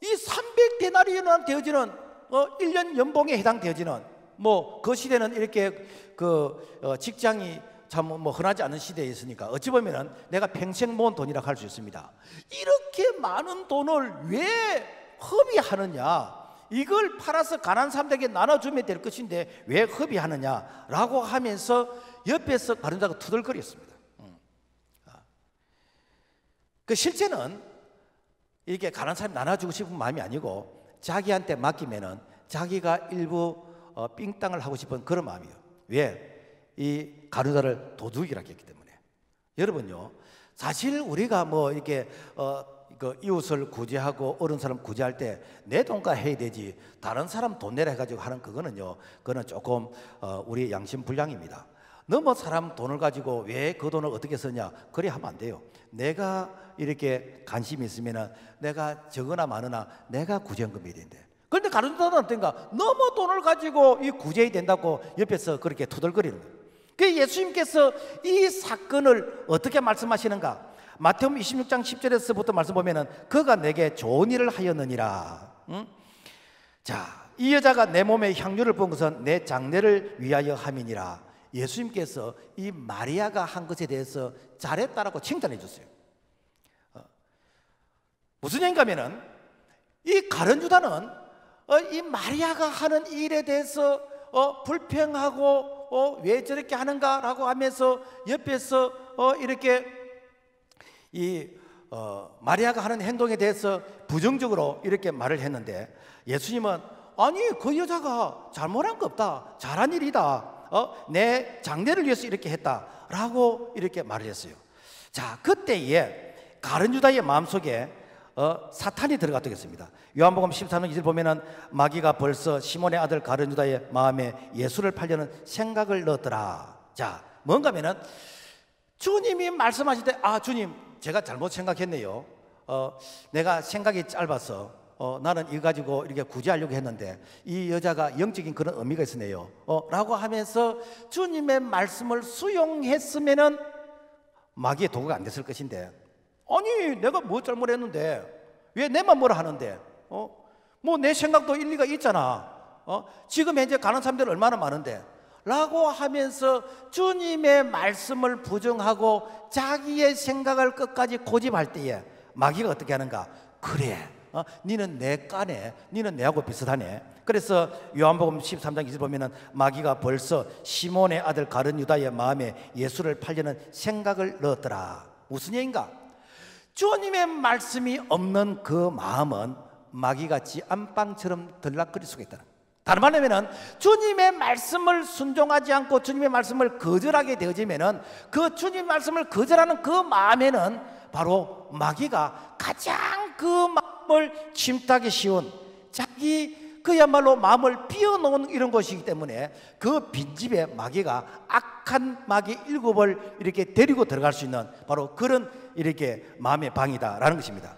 이 300데나리온 되어지는 1년 연봉에 해당되어지는 뭐 그 시대는 이렇게 직장이 참 뭐 흔하지 않은 시대에 있으니까 어찌 보면은 내가 평생 모은 돈이라고 할 수 있습니다. 이렇게 많은 돈을 왜 허비하느냐? 이걸 팔아서 가난한 사람들에게 나눠주면 될 것인데 왜 허비하느냐라고 하면서 옆에서 가룟 유다가 투덜거렸습니다. 그 실제는 이렇게 가난한 사람 나눠주고 싶은 마음이 아니고 자기한테 맡기면은 자기가 일부 삥땅을 하고 싶은 그런 마음이에요. 왜? 이 가룟 유다를 도둑이라고 했기 때문에. 여러분요, 사실 우리가 뭐 이렇게 그 이웃을 구제하고 어른 사람 구제할 때 내 돈과 해야 되지 다른 사람 돈 내라 해가지고 하는 그거는요, 그거는 조금 우리의 양심 불량입니다. 너무 사람 돈을 가지고 왜 그 돈을 어떻게 쓰냐 그래 하면 안 돼요. 내가 이렇게 관심이 있으면은 내가 적으나 많으나 내가 구제헌금이 된대. 그런데 가룟 유다는 어떤가? 너무 돈을 가지고 이 구제해야 된다고 옆에서 그렇게 투덜거리는 거예요. 그 예수님께서 이 사건을 어떻게 말씀하시는가? 마태복음 26장 10절에서부터 말씀 보면은 그가 내게 좋은 일을 하였느니라. 자, 이 여자가 내 몸에 향유를 부은 것은 내 장례를 위하여 함이니라. 예수님께서 이 마리아가 한 것에 대해서 잘했다라고 칭찬해 줬어요. 무슨 얘기인가 하면은 이 가룟 유다는 이 마리아가 하는 일에 대해서 불평하고 왜 저렇게 하는가라고 하면서 옆에서 이렇게 이 마리아가 하는 행동에 대해서 부정적으로 이렇게 말을 했는데 예수님은 아니 그 여자가 잘못한 거 없다, 잘한 일이다, 내 장래를 위해서 이렇게 했다라고 이렇게 말을 했어요. 자, 그때에 가룟 유다의 마음속에 사탄이 들어갔겠습니다. 요한복음 13장 2절 보면은 마귀가 벌써 시몬의 아들 가룟 유다의 마음에 예수를 팔려는 생각을 넣었더라. 자, 뭔가 하면은 주님이 말씀하실 때 주님 제가 잘못 생각했네요. 내가 생각이 짧아서 나는 이거 가지고 이렇게 구제하려고 했는데 이 여자가 영적인 그런 의미가 있었네요. 라고 하면서 주님의 말씀을 수용했으면은 마귀의 도구가 안 됐을 것인데, 아니 내가 뭐 잘못했는데 왜 내만 뭐라 하는데, 뭐 내 생각도 일리가 있잖아. 지금 현재 가는 사람들 얼마나 많은데 라고 하면서 주님의 말씀을 부정하고 자기의 생각을 끝까지 고집할 때에 마귀가 어떻게 하는가? 그래, 니는 내 까네, 니는 내하고 비슷하네. 그래서 요한복음 13장 20절 보면은 마귀가 벌써 시몬의 아들 가룟 유다의 마음에 예수를 팔려는 생각을 넣었더라. 무슨 얘기인가? 주님의 말씀이 없는 그 마음은 마귀같이 안방처럼 들락거릴 수가 있다. 다른 말로 하면 주님의 말씀을 순종하지 않고 주님의 말씀을 거절하게 되어지면은 그 주님의 말씀을 거절하는 그 마음에는 바로 마귀가 가장 그 마음을 침투하기 쉬운, 자기 그야말로 마음을 비워놓은 이런 것이기 때문에 그 빈집에 마귀가 악한 마귀 7을 이렇게 데리고 들어갈 수 있는 바로 그런 이렇게 마음의 방이다라는 것입니다.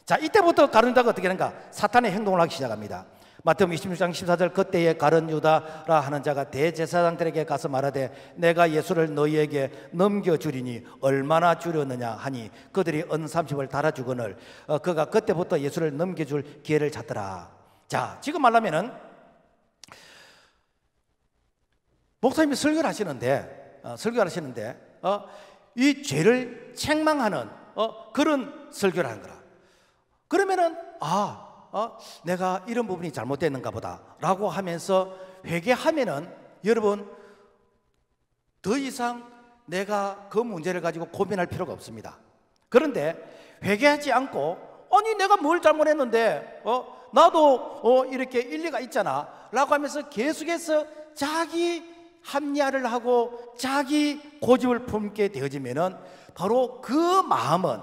자, 이때부터 가룟 유다가 어떻게 하는가? 사탄의 행동을 하기 시작합니다. 마태복음 26장 14절, 그때에 가룟 유다라 하는 자가 대제사장들에게 가서 말하되 내가 예수를 너희에게 넘겨주리니 얼마나 주려느냐 하니 그들이 은 30을 달아주거늘 그가 그때부터 예수를 넘겨줄 기회를 찾더라. 자, 지금 말하면은 목사님이 설교를 하시는데 이 죄를 책망하는 그런 설교를 하는 거라. 그러면은 내가 이런 부분이 잘못됐는가 보다 라고 하면서 회개하면은 여러분 더 이상 내가 그 문제를 가지고 고민할 필요가 없습니다. 그런데 회개하지 않고 아니 내가 뭘 잘못했는데 나도 이렇게 일리가 있잖아 라고 하면서 계속해서 자기 합리화를 하고 자기 고집을 품게 되어지면은 바로 그 마음은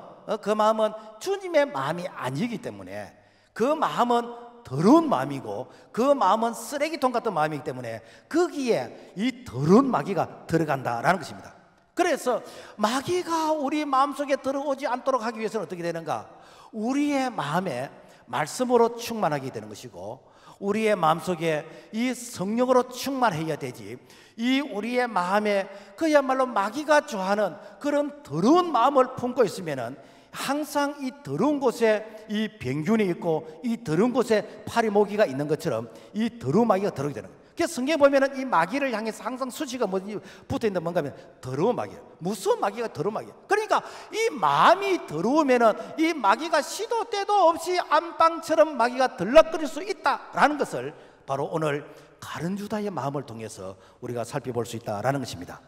주님의 마음이 아니기 때문에 그 마음은 더러운 마음이고 그 마음은 쓰레기통 같은 마음이기 때문에 거기에 이 더러운 마귀가 들어간다라는 것입니다. 그래서 마귀가 우리 마음속에 들어오지 않도록 하기 위해서는 어떻게 되는가? 우리의 마음에 말씀으로 충만하게 되는 것이고 우리의 마음속에 이 성령으로 충만해야 되지, 이 우리의 마음에 그야말로 마귀가 좋아하는 그런 더러운 마음을 품고 있으면은 항상 이 더러운 곳에 이 병균이 있고 이 더러운 곳에 파리모기가 있는 것처럼 이 더러운 마귀가 들어오게 되는 거예요. 그래서 성경에 보면은 이 마귀를 향해서 항상 수치가 붙어있는데 뭔가 하면 더러운 마귀예요. 무서운 마귀가 더러운 마귀예요. 그러니까 이 마음이 더러우면은 이 마귀가 시도 때도 없이 안방처럼 마귀가 들락거릴 수 있다라는 것을 바로 오늘 가룟 유다의 마음을 통해서 우리가 살펴볼 수 있다라는 것입니다.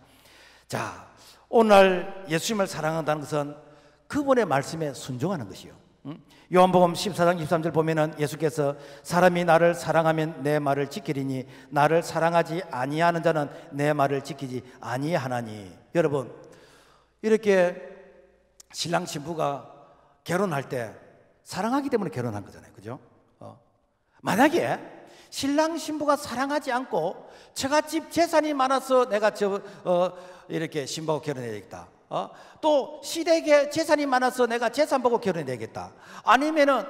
자, 오늘 예수님을 사랑한다는 것은 그분의 말씀에 순종하는 것이요. 요한복음 14장 23절 보면은 예수께서 사람이 나를 사랑하면 내 말을 지키리니 나를 사랑하지 아니하는 자는 내 말을 지키지 아니하나니. 여러분, 이렇게 신랑 신부가 결혼할 때 사랑하기 때문에 결혼한 거잖아요. 그죠? 만약에 신랑 신부가 사랑하지 않고 처갓집 재산이 많아서 내가 이렇게 신부하고 결혼해야겠다. 또 시댁에 재산이 많아서 내가 재산 보고 결혼해야겠다. 아니면은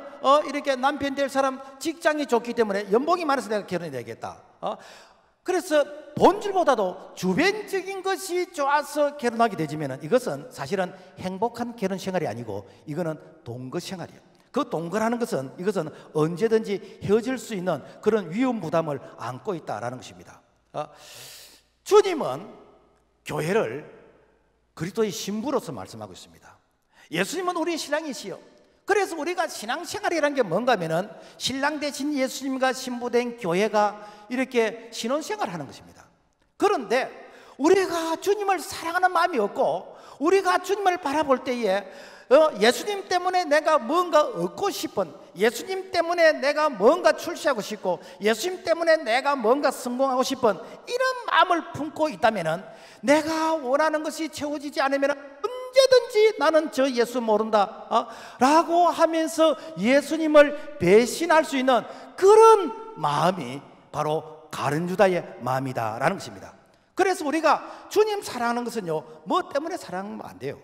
이렇게 남편 될 사람 직장이 좋기 때문에 연봉이 많아서 내가 결혼해야겠다. 그래서 본질보다도 주변적인 것이 좋아서 결혼하게 되지면은 이것은 사실은 행복한 결혼 생활이 아니고 이거는 동거 생활이에요. 그 동거라는 것은 이것은 언제든지 헤어질 수 있는 그런 위험 부담을 안고 있다라는 것입니다. 주님은 교회를 그리스도의 신부로서 말씀하고 있습니다. 예수님은 우리의 신랑이시요. 그래서 우리가 신앙생활이라는 게 뭔가 하면은 신랑 대신 예수님과 신부된 교회가 이렇게 신혼생활을 하는 것입니다. 그런데 우리가 주님을 사랑하는 마음이 없고 우리가 주님을 바라볼 때에 예수님 때문에 내가 뭔가 얻고 싶은, 예수님 때문에 내가 뭔가 출세하고 싶고, 예수님 때문에 내가 뭔가 성공하고 싶은 이런 마음을 품고 있다면, 내가 원하는 것이 채워지지 않으면 언제든지 나는 저 예수 모른다 라고 하면서 예수님을 배신할 수 있는 그런 마음이 바로 가룟 유다의 마음이다 라는 것입니다. 그래서 우리가 주님 사랑하는 것은요, 뭐 때문에 사랑하면 안 돼요.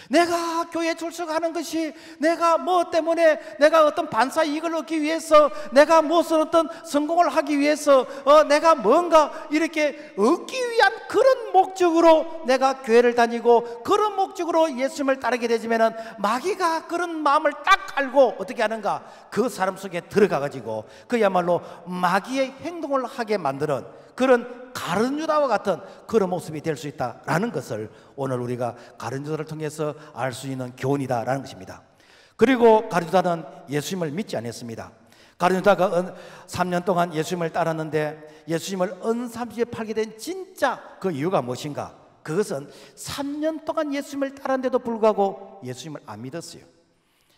내가 교회 출석하는 것이, 내가 뭐 때문에, 내가 어떤 반사 이익을 얻기 위해서, 내가 무슨 어떤 성공을 하기 위해서, 내가 뭔가 이렇게 얻기 위한 그런 목적으로 내가 교회를 다니고 그런 목적으로 예수님을 따르게 되지면은, 마귀가 그런 마음을 딱 알고 어떻게 하는가, 그 사람 속에 들어가 가지고 그야말로 마귀의 행동을 하게 만드는 그런 가룟 유다와 같은 그런 모습이 될 수 있다라는 것을 오늘 우리가 가룟 유다를 통해서 알 수 있는 교훈이다라는 것입니다. 그리고 가룟 유다는 예수님을 믿지 않았습니다. 가룟 유다가 3년 동안 예수님을 따랐는데, 예수님을 은삼시에 팔게 된 진짜 그 이유가 무엇인가? 그것은 3년 동안 예수님을 따랐는데도 불구하고 예수님을 안 믿었어요.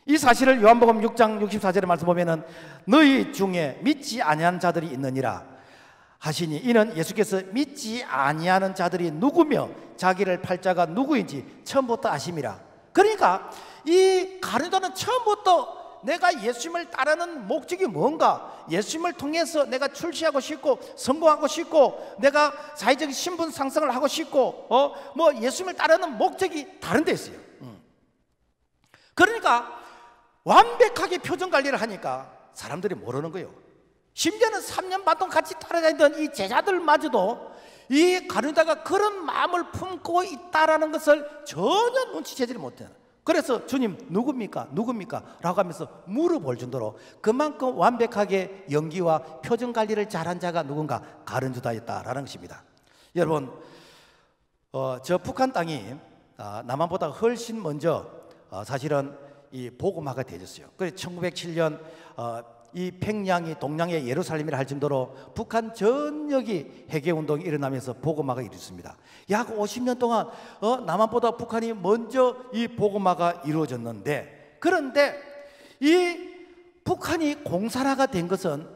이 사실을 요한복음 6장 64절의 말씀 보면은, 너희 중에 믿지 아니하는 자들이 있느니라 하시니, 이는 예수께서 믿지 아니하는 자들이 누구며 자기를 팔 자가 누구인지 처음부터 아심이라. 그러니까 이 가룟 유다는 처음부터 내가 예수님을 따르는 목적이 뭔가, 예수님을 통해서 내가 출세하고 싶고 성공하고 싶고 내가 사회적 신분 상승을 하고 싶고 뭐 예수님을 따르는 목적이 다른 데 있어요. 그러니까 완벽하게 표정 관리를 하니까 사람들이 모르는 거예요. 심지어는 3년 반 동안 같이 따라다니던 이 제자들마저도 이 가룟 유다가 그런 마음을 품고 있다라는 것을 전혀 눈치채지를 못해요. 그래서 주님 누굽니까? 누굽니까? 라고 하면서 물어볼 정도로 그만큼 완벽하게 연기와 표정 관리를 잘한 자가 누군가, 가룟 유다였다라는 것입니다. 여러분, 저 북한 땅이 남한보다 훨씬 먼저 사실은 이 복음화가 되었어요. 그래서 1907년 이 평양이 동양의 예루살렘이라 할 정도로 북한 전역이 회개운동이 일어나면서 복음화가 이루어졌습니다. 약 50년 동안 남한보다 북한이 먼저 이 복음화가 이루어졌는데, 그런데 이 북한이 공산화가 된 것은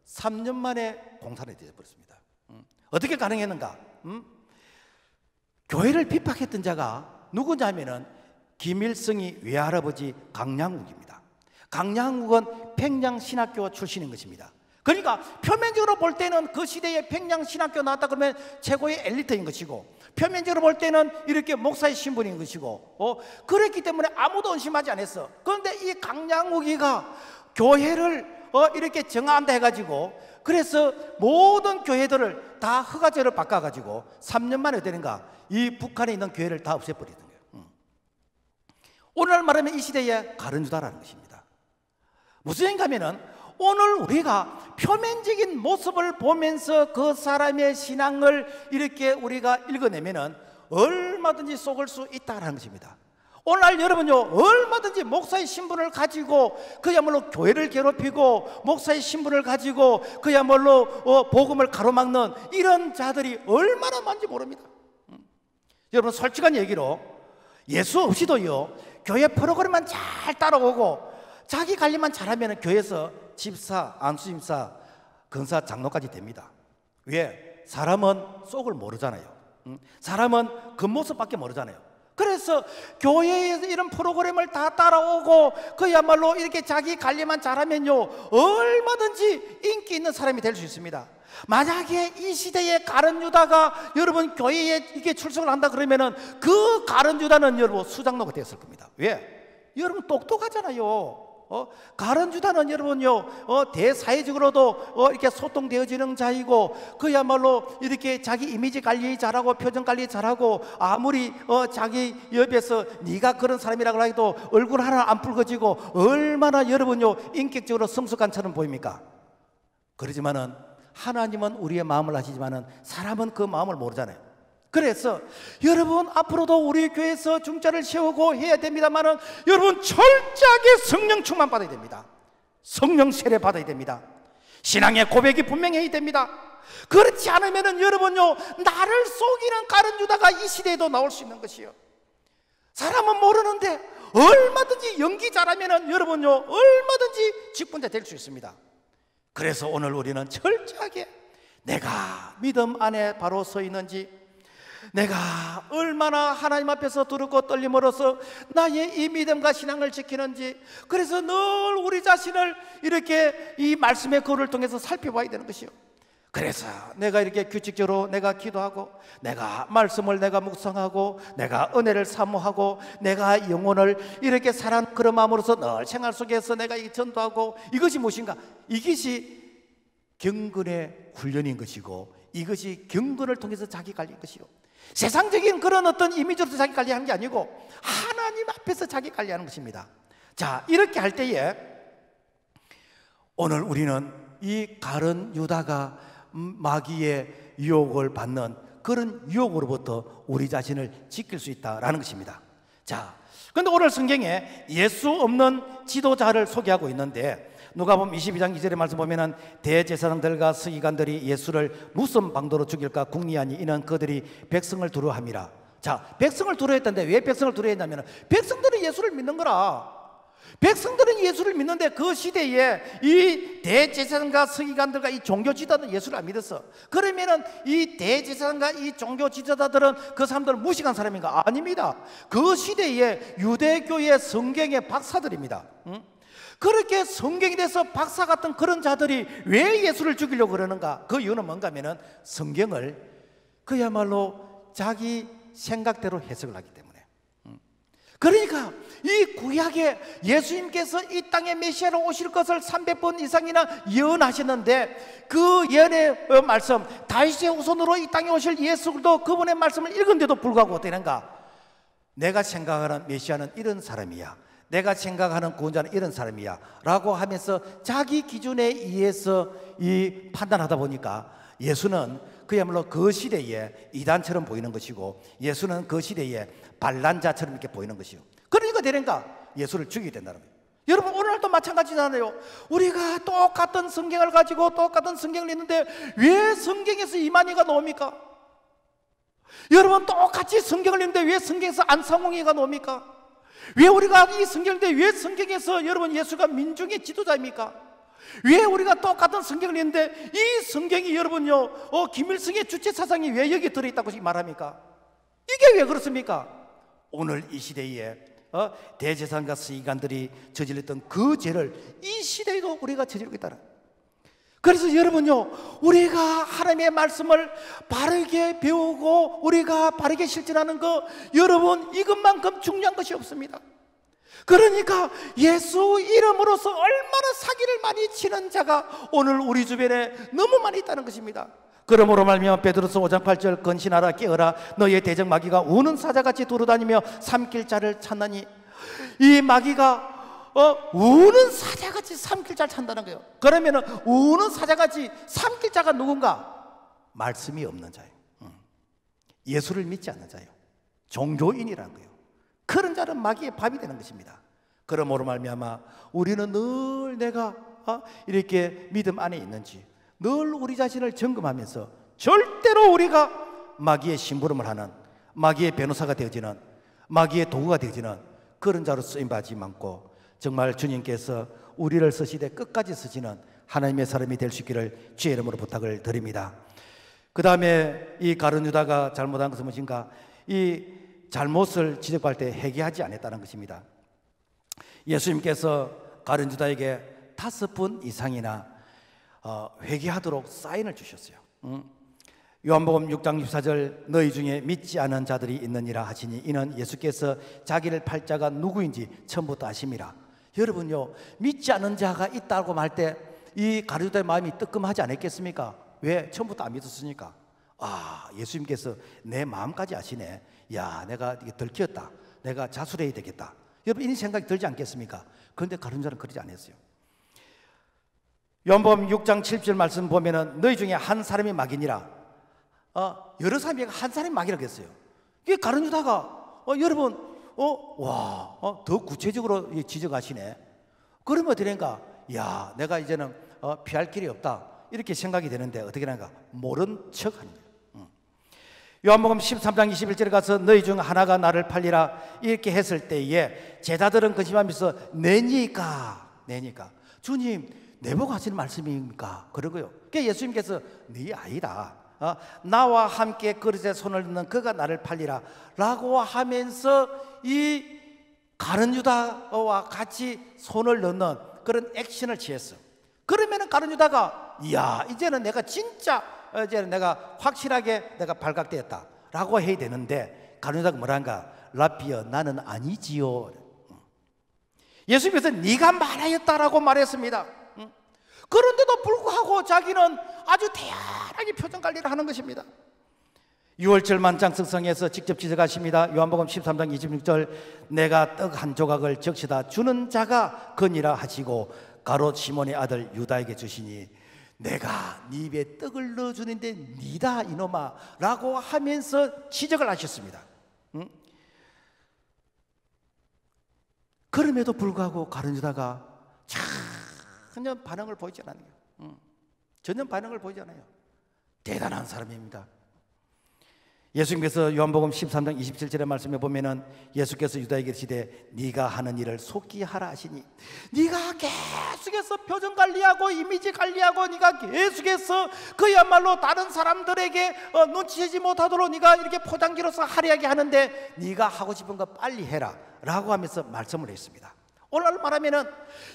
3년 만에 공산화가 되어버렸습니다. 어떻게 가능했는가? 교회를 핍박했던 자가 누구냐면은 김일성이 외할아버지 강량욱입니다. 강량욱은 평양신학교 출신인 것입니다. 그러니까 표면적으로 볼 때는 그 시대에 평양신학교 나왔다 그러면 최고의 엘리트인 것이고, 표면적으로 볼 때는 이렇게 목사의 신분인 것이고, 그랬기 때문에 아무도 의심하지 않았어. 그런데 이 강량욱이가 교회를 이렇게 정한다 해가지고, 그래서 모든 교회들을 다 허가제로 바꿔가지고 3년 만에 되는가, 이 북한에 있는 교회를 다 없애버리는 거예요. 오늘날 말하면 이 시대의 가룟 유다라는 것입니다. 무슨 얘기인가 하면은, 오늘 우리가 표면적인 모습을 보면서 그 사람의 신앙을 이렇게 우리가 읽어내면은 얼마든지 속을 수 있다는 것입니다. 오늘날 여러분요, 얼마든지 목사의 신분을 가지고 그야말로 교회를 괴롭히고, 목사의 신분을 가지고 그야말로 복음을 가로막는 이런 자들이 얼마나 많은지 모릅니다. 여러분, 솔직한 얘기로 예수 없이도요, 교회 프로그램만 잘 따라오고 자기 관리만 잘하면 교회에서 집사, 안수집사, 권사, 장로까지 됩니다. 왜? 사람은 속을 모르잖아요. 사람은 겉모습밖에 모르잖아요. 그래서 교회에서 이런 프로그램을 다 따라오고 그야말로 이렇게 자기 관리만 잘하면요, 얼마든지 인기 있는 사람이 될 수 있습니다. 만약에 이 시대의 가룟 유다가 여러분 교회에 이게 출석을 한다 그러면은 그 가룟 유다는 여러분 수장로가 되었을 겁니다. 왜? 여러분 똑똑하잖아요. 가룟 유다는 여러분요, 대사회적으로도 이렇게 소통되어지는 자이고, 그야말로 이렇게 자기 이미지 관리 잘하고 표정 관리 잘하고, 아무리 자기 옆에서 네가 그런 사람이라고 해도 얼굴 하나 안 붉어지고 얼마나 여러분요 인격적으로 성숙한처럼 보입니까? 그러지만은 하나님은 우리의 마음을 아시지만은 사람은 그 마음을 모르잖아요. 그래서 여러분 앞으로도 우리 교회에서 중자를 세우고 해야 됩니다만은, 여러분 철저하게 성령 충만 받아야 됩니다. 성령 세례 받아야 됩니다. 신앙의 고백이 분명해야 됩니다. 그렇지 않으면은 여러분요, 나를 속이는 가룟 유다가 이 시대에도 나올 수 있는 것이요. 사람은 모르는데 얼마든지 연기 잘하면은 여러분요 얼마든지 직분자 될 수 있습니다. 그래서 오늘 우리는 철저하게 내가 믿음 안에 바로 서 있는지, 내가 얼마나 하나님 앞에서 두렵고 떨림으로써 나의 이 믿음과 신앙을 지키는지, 그래서 늘 우리 자신을 이렇게 이 말씀의 거울을 통해서 살펴봐야 되는 것이요. 그래서 내가 이렇게 규칙적으로 내가 기도하고, 내가 말씀을 내가 묵상하고, 내가 은혜를 사모하고, 내가 영혼을 이렇게 사랑 걸음함으로써 늘 생활 속에서 내가 이 전도하고, 이것이 무엇인가? 이것이 경건의 훈련인 것이고, 이것이 경건을 통해서 자기 관리인 것이요. 세상적인 그런 어떤 이미지로서 자기 관리하는 게 아니고 하나님 앞에서 자기 관리하는 것입니다. 자, 이렇게 할 때에 오늘 우리는 이 가룟 유다가 마귀의 유혹을 받는 그런 유혹으로부터 우리 자신을 지킬 수 있다라는 것입니다. 자, 그런데 오늘 성경에 예수 없는 지도자를 소개하고 있는데, 누가복음 22장 2절의 말씀 보면은 대제사장들과 서기관들이 예수를 무슨 방도로 죽일까 궁리하니 이는 그들이 백성을 두려워함이라. 자, 백성을 두려워했던데 왜 백성을 두려워했냐면 백성들은 예수를 믿는 거라. 백성들은 예수를 믿는데 그 시대에 이 대제사장과 서기관들과 이 종교 지도자들은 예수를 안 믿었어. 그러면은 이 대제사장과 이 종교 지도자들은 그 사람들을 무식한 사람인가? 아닙니다. 그 시대에 유대교의 성경의 박사들입니다. 그렇게 성경에 대해서 박사 같은 그런 자들이 왜 예수를 죽이려고 그러는가? 그 이유는 뭔가 하면은 성경을 그야말로 자기 생각대로 해석을 하기 때문에. 그러니까 이 구약에 예수님께서 이 땅에 메시아로 오실 것을 300번 이상이나 예언하셨는데, 그 예언의 말씀, 다윗의 후손으로 이 땅에 오실 예수도 그분의 말씀을 읽은데도 불구하고 어떻게 하는가? 내가 생각하는 메시아는 이런 사람이야, 내가 생각하는 구원자는 이런 사람이야 라고 하면서 자기 기준에 의해서 이 판단하다 보니까 예수는 그야말로 그 시대에 이단처럼 보이는 것이고, 예수는 그 시대에 반란자처럼 이렇게 보이는 것이요. 그러니까 되는가? 예수를 죽이게 된다는 거예요. 여러분, 오늘도 마찬가지잖아요. 우리가 똑같은 성경을 가지고 똑같은 성경을 읽는데 왜 성경에서 이만희가 나옵니까? 여러분, 똑같이 성경을 읽는데 왜 성경에서 안상홍이가 나옵니까? 왜 우리가 이 성경을 읽는데 왜 성경에서 여러분 예수가 민중의 지도자입니까? 왜 우리가 똑같은 성경을 읽는데 이 성경이 여러분요 김일성의 주체 사상이 왜 여기 들어있다고 말합니까? 이게 왜 그렇습니까? 오늘 이 시대에 대제사장과 서기관들이 저질렀던 그 죄를 이 시대에도 우리가 저지르고 있다는. 그래서 여러분요, 우리가 하나님의 말씀을 바르게 배우고 우리가 바르게 실천하는 거, 여러분 이것만큼 중요한 것이 없습니다. 그러니까 예수 이름으로서 얼마나 사기를 많이 치는 자가 오늘 우리 주변에 너무 많이 있다는 것입니다. 그러므로 말미암아 베드로서 5장 8절 건신하라 깨어라 너의 대적 마귀가 우는 사자같이 돌아다니며 삼킬 자를 찾나니, 이 마귀가 우는 사자같이 삼킬 자를 찾는다는 거예요. 그러면은 우는 사자같이 삼킬 자가 누군가? 말씀이 없는 자예요. 예수를 믿지 않는 자예요. 종교인이라는 거예요. 그런 자는 마귀의 밥이 되는 것입니다. 그러므로 말미암아 우리는 늘 내가 이렇게 믿음 안에 있는지 늘 우리 자신을 점검하면서 절대로 우리가 마귀의 심부름을 하는, 마귀의 변호사가 되어지는, 마귀의 도구가 되어지는 그런 자로 쓰임받지 않고 정말 주님께서 우리를 쓰시되 끝까지 쓰시는 하나님의 사람이 될 수 있기를 주의 이름으로 부탁을 드립니다. 그 다음에 이 가룟 유다가 잘못한 것은 무엇인가? 이 잘못을 지적할 때 회개하지 않았다는 것입니다. 예수님께서 가룟 유다에게 5번 이상이나 회개하도록 사인을 주셨어요. 요한복음 6장 14절 너희 중에 믿지 않은 자들이 있느니라 하시니 이는 예수께서 자기를 팔 자가 누구인지 처음부터 아심이라. 여러분요, 믿지 않은 자가 있다고 말 때 이 가룟 유다의 마음이 뜨끔하지 않았겠습니까? 왜? 처음부터 안 믿었으니까. 예수님께서 내 마음까지 아시네. 야, 내가 들켰다, 내가 자수해야 되겠다. 여러분, 이런 생각이 들지 않겠습니까? 그런데 가룟 유다는 그러지 않았어요. 요한복음 6장 7절 말씀 보면은 너희 중에 한 사람이 마귀니라. 여러 사람이 한 사람이 마귀라고 했어요. 이게 가룟 유다가 여러분 더 구체적으로 지적하시네. 그러면 어떻게인가? 야, 내가 이제는 피할 길이 없다 이렇게 생각이 되는데 어떻게 하는가? 모른 척 하는 거예요. 요한복음 13장 21절에 가서 너희 중 하나가 나를 팔리라 이렇게 했을 때에 제자들은 근심하면서 내니까 주님 내보고 하시는 말씀입니까? 그러고요. 그러니까 예수님께서 네 아이다. 나와 함께 그릇에 손을 넣는 그가 나를 팔리라 라고 하면서 이 가룟 유다와 같이 손을 넣는 그런 액션을 취했어. 그러면은 가룟 유다가 이야 이제는 내가 진짜 이제는 내가 확실하게 내가 발각되었다 라고 해야 되는데 가룟 유다가 뭐란가? 라비어 나는 아니지요. 예수님께서 네가 말하였다라고 말했습니다. 그런데도 불구하고 자기는 아주 대안하게 표정 관리를 하는 것입니다. 6월절 만장성성에서 직접 지적하십니다. 요한복음 13장 26절 내가 떡 한 조각을 적시다 주는 자가 그니라 하시고 가롯 시몬의 아들 유다에게 주시니 내가 네 입에 떡을 넣어주는데 니다 이놈아 라고 하면서 지적을 하셨습니다. 그럼에도 불구하고 가룟 유다가 전혀 반응을 보이지 않아요. 전혀 반응을 보이지 않아요. 대단한 사람입니다. 예수님께서 요한복음 13장 27절의 말씀에 보면은 예수께서 유다에게 이르시되 네가 하는 일을 속히 하라 하시니 네가 계속해서 표정 관리하고 이미지 관리하고 네가 계속해서 그야말로 다른 사람들에게 눈치채지 못하도록 네가 이렇게 포장지로서 화려하게 하는데 네가 하고 싶은 거 빨리 해라 라고 하면서 말씀을 했습니다. 오늘 말하면은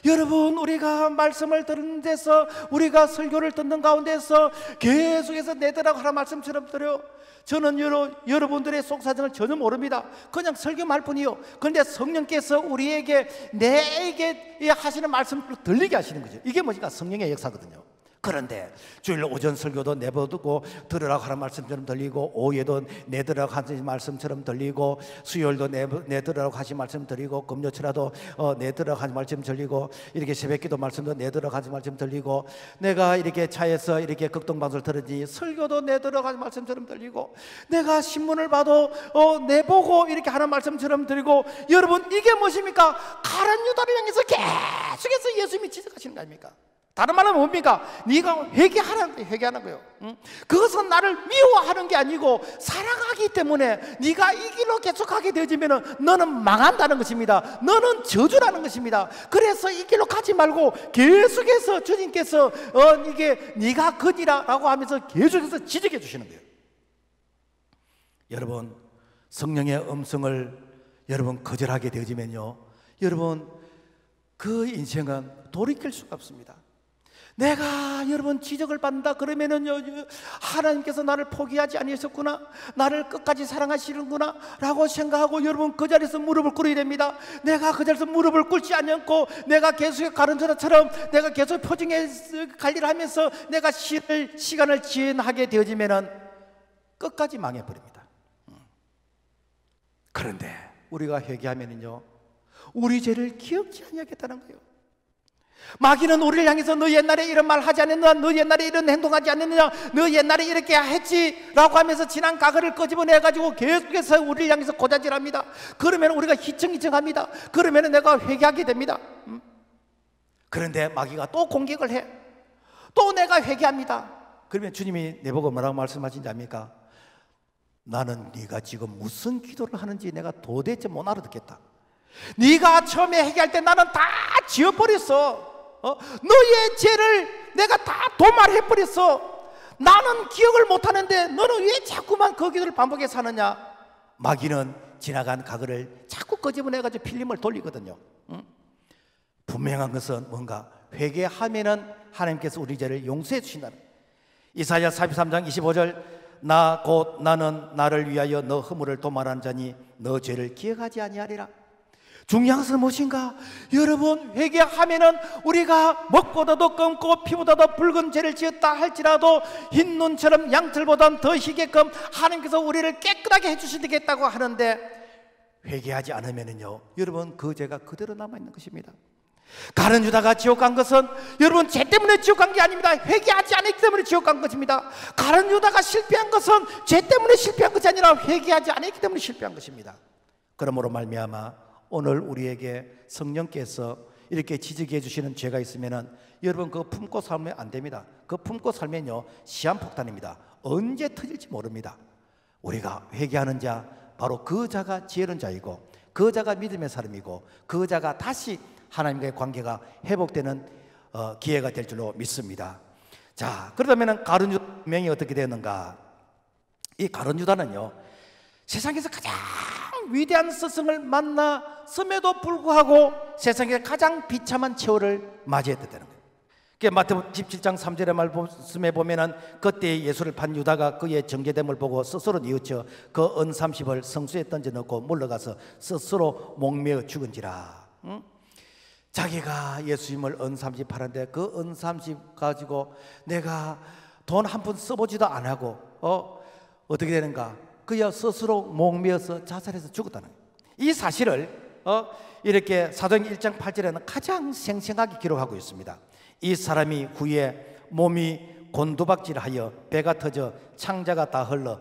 여러분 우리가 말씀을 듣는 데서 우리가 설교를 듣는 가운데서 계속해서 내더라고 하는 말씀처럼 드려요. 저는 여러분들의 속사정을 전혀 모릅니다. 그냥 설교할 뿐이요. 그런데 성령께서 우리에게 내게 하시는 말씀을 들리게 하시는 거죠. 이게 뭐니까 성령의 역사거든요. 그런데 주일 오전 설교도 내버두고 들으라고 하는 말씀처럼 들리고 오후에도 내들으라고 하신 말씀처럼 들리고 수요일도 내들으라고 하신 말씀 들리고 금요일이라도 내들으라고 하신 말씀 들리고 이렇게 새벽기도 말씀도 내들으라고 하신 말씀 들리고 내가 이렇게 차에서 이렇게 극동방송을 들으니 설교도 내들으라고 하신 말씀처럼 들리고 내가 신문을 봐도 내보고 이렇게 하는 말씀처럼 들리고 여러분 이게 무엇입니까? 가룟 유다를 향해서 계속해서 예수님이 지적하시는 거 아닙니까? 다른 말은 뭡니까? 네가 회개하는 거예요. 그것은 나를 미워하는 게 아니고 사랑하기 때문에 네가 이 길로 계속하게 되어지면 너는 망한다는 것입니다. 너는 저주라는 것입니다. 그래서 이 길로 가지 말고 계속해서 주님께서 이게 네가 그니라 라고 하면서 계속해서 지적해 주시는 거예요. 여러분 성령의 음성을 여러분 거절하게 되어지면요 여러분 그 인생은 돌이킬 수가 없습니다. 내가 여러분 지적을 받는다 그러면은요 하나님께서 나를 포기하지 아니하셨구나 나를 끝까지 사랑하시는구나 라고 생각하고 여러분 그 자리에서 무릎을 꿇어야 됩니다. 내가 그 자리에서 무릎을 꿇지 않고 내가 계속 가른 자처럼 내가 계속 표정의 관리를 하면서 내가 시간을 지연하게 되어지면은 끝까지 망해버립니다. 그런데 우리가 회개하면은요 우리 죄를 기억지 아니하겠다는 거예요. 마귀는 우리를 향해서 너 옛날에 이런 말 하지 않았느냐 너 옛날에 이런 행동하지 않았느냐 너 옛날에 이렇게 했지 라고 하면서 지난 과거를 끄집어내가지고 계속해서 우리를 향해서 고자질합니다. 그러면 우리가 희청희청합니다. 그러면 내가 회개하게 됩니다. 그런데 마귀가 또 공격을 해. 또 내가 회개합니다. 그러면 주님이 내보고 뭐라고 말씀하신지 압니까? 나는 네가 지금 무슨 기도를 하는지 내가 도대체 못 알아듣겠다. 네가 처음에 회개할 때 나는 다 지워버렸어. 너의 죄를 내가 다 도말해버렸어. 나는 기억을 못하는데 너는 왜 자꾸만 그 기도를 반복해서 하느냐. 마귀는 지나간 과거를 자꾸 끄집어내가지고 필름을 돌리거든요. 분명한 것은 뭔가 회개하면은 하나님께서 우리 죄를 용서해 주신다는 거예요. 이사야 43장 25절 나 곧 나는 나를 위하여 너 허물을 도말하는 자니 너 죄를 기억하지 아니하리라. 중요한 것은 무엇인가? 여러분 회개하면은 우리가 먹보다도 검고 피보다도 붉은 죄를 지었다 할지라도 흰 눈처럼 양털보다 더 희게끔 하나님께서 우리를 깨끗하게 해주시겠다고 하는데 회개하지 않으면은요 여러분 그 죄가 그대로 남아있는 것입니다. 가룟 유다가 지옥 간 것은 여러분 죄 때문에 지옥 간 게 아닙니다. 회개하지 않았기 때문에 지옥 간 것입니다. 가룟 유다가 실패한 것은 죄 때문에 실패한 것이 아니라 회개하지 않았기 때문에 실패한 것입니다. 그러므로 말미암아 오늘 우리에게 성령께서 이렇게 지적해 주시는 죄가 있으면은 여러분 그거 품고 살면 안 됩니다. 그거 품고 살면요 시한폭탄입니다. 언제 터질지 모릅니다. 우리가 회개하는 자, 바로 그 자가 지혜로운 자이고 그 자가 믿음의 사람이고 그 자가 다시 하나님과의 관계가 회복되는 기회가 될 줄로 믿습니다. 자, 그렇다면 가룟 유다 명이 어떻게 되었는가? 이 가룟 유다는요, 세상에서 가장 위대한 스승을 만났음에도 불구하고 세상에 가장 비참한 최후를 맞이했다는 거예요. 마태복음 17장 3절의 말씀에 보면은 그때 예수를 판 유다가 그의 정죄됨을 보고 스스로 뉘우쳐 그 은 30을 성수에 던져 넣고 물러가서 스스로 목매어 죽은지라. 자기가 예수님을 은 30 팔았는데 그 은 30 가지고 내가 돈 한 푼 써보지도 안 하고 어떻게 되는가? 그야 스스로 목매어서 자살해서 죽었다는 거예요. 이 사실을 이렇게 사도행 1장 8절에는 가장 생생하게 기록하고 있습니다. 이 사람이 후에 몸이 곤두박질하여 배가 터져 창자가 다 흘러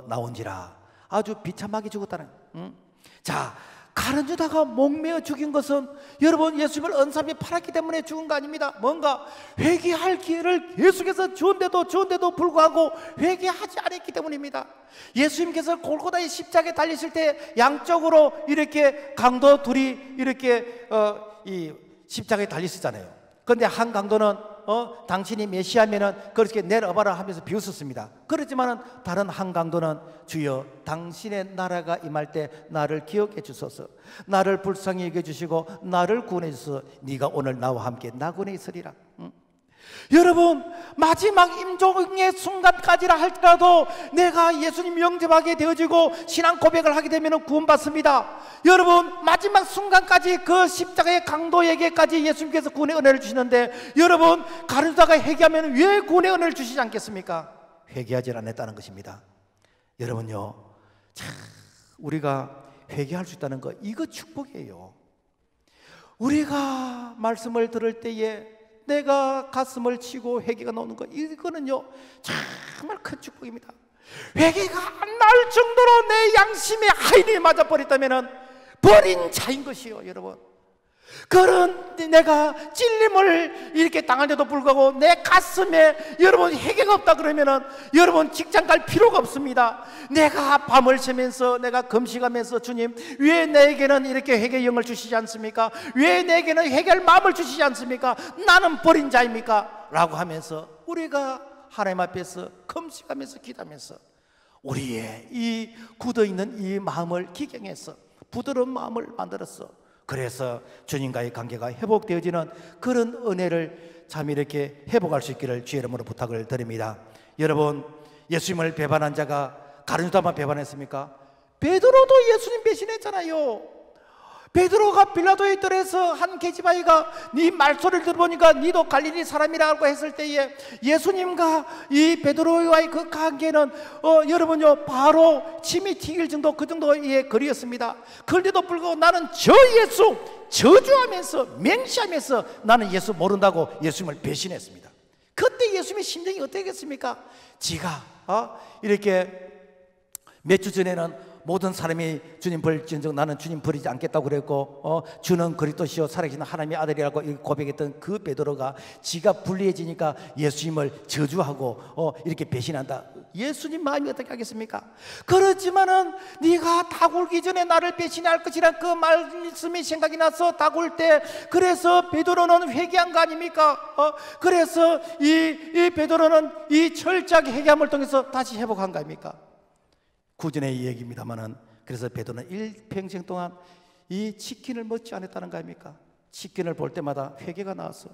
나온지라. 아주 비참하게 죽었다는 거예요. 자, 가룟 유다가 목매어 죽인 것은 여러분 예수님을 은삼이 팔았기 때문에 죽은 거 아닙니다. 뭔가 회개할 기회를 계속해서 주는데도 불구하고 회개하지 않았기 때문입니다. 예수님께서 골고다의 십자가에 달리실 때 양쪽으로 이렇게 강도 둘이 이렇게 이 십자가에 달리시잖아요. 그런데 한 강도는 당신이 메시아면은 그렇게 내려봐라 하면서 비웃었습니다. 그렇지만은 다른 한 강도는 주여 당신의 나라가 임할 때 나를 기억해 주소서, 나를 불쌍히 여겨 주시고 나를 구원해 주소서. 네가 오늘 나와 함께 나군에 있으리라. 여러분, 마지막 임종의 순간까지라 할지라도 내가 예수님 영접하게 되어지고 신앙 고백을 하게 되면 구원받습니다. 여러분, 마지막 순간까지 그 십자가의 강도에게까지 예수님께서 구원의 은혜를 주시는데, 여러분 가룟 유다가 회개하면 왜 구원의 은혜를 주시지 않겠습니까? 회개하지 않았다는 것입니다. 여러분요, 참 우리가 회개할 수 있다는 거, 이거 축복이에요. 우리가 말씀을 들을 때에 내가 가슴을 치고 회개가 나오는 것, 이거는요 정말 큰 축복입니다. 회개가 안 나올 정도로 내 양심에 하인이 맞아버렸다면 버린 자인 것이요. 여러분, 그런 내가 찔림을 이렇게 당하는데도 불구하고 내 가슴에 여러분 회개가 없다 그러면은 여러분 직장 갈 필요가 없습니다. 내가 밤을 새면서 내가 금식하면서 주님 왜 내게는 이렇게 회개의 영을 주시지 않습니까? 왜 내게는 회개할 마음을 주시지 않습니까? 나는 버린 자입니까? 라고 하면서 우리가 하나님 앞에서 금식하면서 기도하면서 우리의 이 굳어있는 이 마음을 기경해서 부드러운 마음을 만들었어. 그래서 주님과의 관계가 회복되어지는 그런 은혜를 참 이렇게 회복할 수 있기를 주의 이름으로 부탁을 드립니다. 여러분, 예수님을 배반한 자가 가룟 유다만 배반했습니까? 베드로도 예수님 배신했잖아요. 베드로가 빌라도의 뜰에서 한 계집아이가 네 말소리를 들어보니까 니도 갈릴리 사람이라고 했을 때에 예수님과 이 베드로와의 그 관계는 여러분요 바로 침이 튀길 정도 그 정도의 거리였습니다. 그런데도 불구하고 나는 저 예수 저주하면서 맹시하면서 나는 예수 모른다고 예수님을 배신했습니다. 그때 예수님의 심정이 어떻겠습니까? 지가 이렇게 몇 주 전에는 모든 사람이 주님 버릴지언정 나는 주님 버리지 않겠다고 그랬고 주는 그리스도시요 살아계신 하나님의 아들이라고 고백했던 그 베드로가 지가 불리해지니까 예수님을 저주하고 이렇게 배신한다. 예수님 마음이 어떻게 하겠습니까? 그렇지만은 네가 다굴기 전에 나를 배신할 것이란 그 말씀이 생각이 나서 다굴 때 그래서 베드로는 회개한 거 아닙니까? 그래서 이 베드로는 이 철저하게 회개함을 통해서 다시 회복한 거 아닙니까? 구전의 얘기입니다만은 그래서 베드로는 일평생 동안 이 치킨을 먹지 않았다는 거 아닙니까? 치킨을 볼 때마다 회개가 나왔어.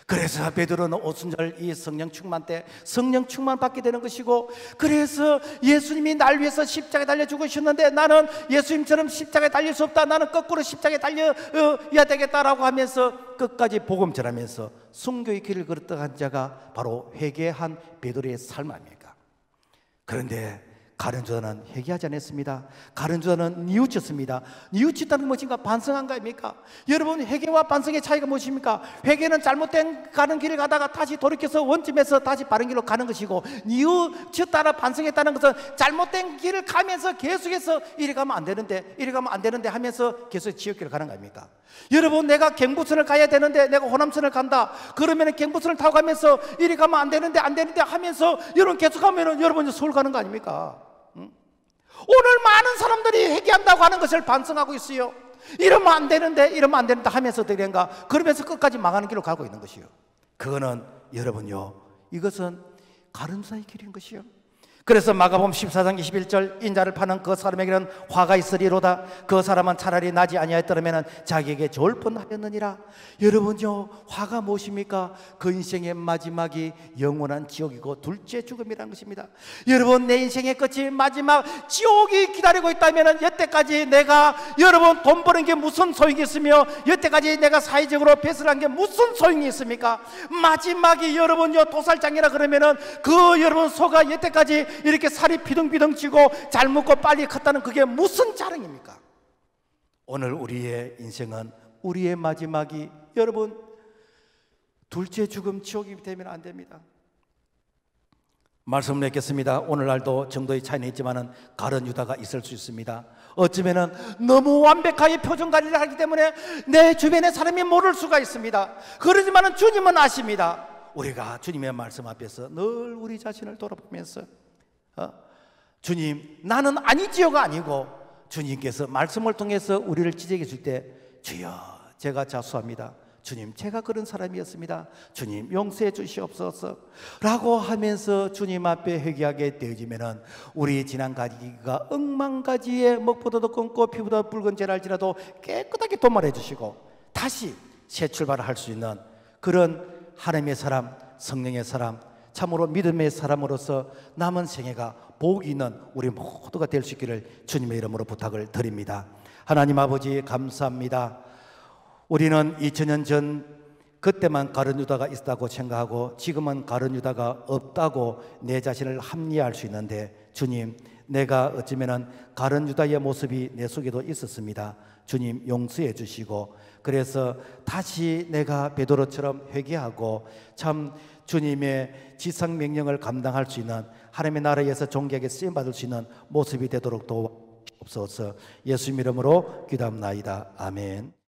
그래서 베드로는 오순절 이 성령 충만 때 성령 충만 받게 되는 것이고, 그래서 예수님이 날 위해서 십자가에 달려 죽으셨는데 나는 예수님처럼 십자가에 달릴 수 없다, 나는 거꾸로 십자가에 달려야 되겠다라고 하면서 끝까지 복음 전하면서 순교의 길을 걸었던 자가 바로 회개한 베드로의 삶 아닙니까? 그런데 가룟 유다는 회개하지 않았습니다. 가룟 유다는 뉘우쳤습니다. 뉘우쳤다는 것인가? 반성한 거 아닙니까? 여러분, 회개와 반성의 차이가 무엇입니까? 회개는 잘못된 가는 길을 가다가 다시 돌이켜서 원점에서 다시 바른 길로 가는 것이고, 뉘우쳤다나 반성했다는 것은 잘못된 길을 가면서 계속해서 이리 가면 안 되는데 이리 가면 안 되는데 하면서 계속 지옥길을 가는 거 아닙니까? 여러분, 내가 경부선을 가야 되는데 내가 호남선을 간다 그러면 경부선을 타고 가면서 이리 가면 안 되는데 하면서 여러분 계속 가면은 여러분 서울 가는 거 아닙니까? 오늘 많은 사람들이 회개한다고 하는 것을 반성하고 있어요. 이러면 안 되는데 이러면 안 되는데 하면서 되는가, 그러면서 끝까지 망하는 길로 가고 있는 것이요. 그거는 여러분요, 이것은 가룟사의 길인 것이요. 그래서 마가복음 14장 21절, 인자를 파는 그 사람에게는 화가 있으리로다. 그 사람은 차라리 나지 아니하였더라면 자기에게 좋을 뻔하였느니라. 여러분요, 화가 무엇입니까? 그 인생의 마지막이 영원한 지옥이고 둘째 죽음이라는 것입니다. 여러분, 내 인생의 끝이 마지막 지옥이 기다리고 있다면 여태까지 내가 여러분 돈 버는 게 무슨 소용이 있으며 여태까지 내가 사회적으로 배설한 게 무슨 소용이 있습니까? 마지막이 여러분요 도살장이라 그러면은 그 여러분 소가 여태까지 이렇게 살이 비둥비둥 찌고 잘 먹고 빨리 컸다는 그게 무슨 자랑입니까? 오늘 우리의 인생은, 우리의 마지막이 여러분 둘째 죽음 지옥이 되면 안 됩니다. 말씀을 맺겠습니다. 오늘날도 정도의 차이는 있지만은 가룟 유다가 있을 수 있습니다. 어쩌면은 너무 완벽하게 표정 관리를 하기 때문에 내 주변의 사람이 모를 수가 있습니다. 그러지만은 주님은 아십니다. 우리가 주님의 말씀 앞에서 늘 우리 자신을 돌아보면서 주님, 나는 아니지요가 아니고 주님께서 말씀을 통해서 우리를 지적해 줄 때, 주여 제가 자수합니다. 주님, 제가 그런 사람이었습니다. 주님, 용서해 주시옵소서 라고 하면서 주님 앞에 회개하게 되어지면은 우리 지난 가지가 억만가지의 먹보다도 검고 피보다 붉은 죄를 알지라도 깨끗하게 도말해 주시고 다시 새 출발을 할 수 있는 그런 하나님의 사람, 성령의 사람, 참으로 믿음의 사람으로서 남은 생애가 복이 있는 우리 모두가 될 수 있기를 주님의 이름으로 부탁을 드립니다. 하나님 아버지, 감사합니다. 우리는 2000년 전 그때만 가룟 유다가 있다고 생각하고 지금은 가룟 유다가 없다고 내 자신을 합리화할 수 있는데, 주님, 내가 어쩌면은 가룟 유다의 모습이 내 속에도 있었습니다. 주님, 용서해 주시고 그래서 다시 내가 베드로처럼 회개하고 참 주님의 지상 명령을 감당할 수 있는, 하나님의 나라에서 존귀하게 쓰임 받을 수 있는 모습이 되도록 도와주옵소서. 예수님 이름으로 기도합나이다. 아멘.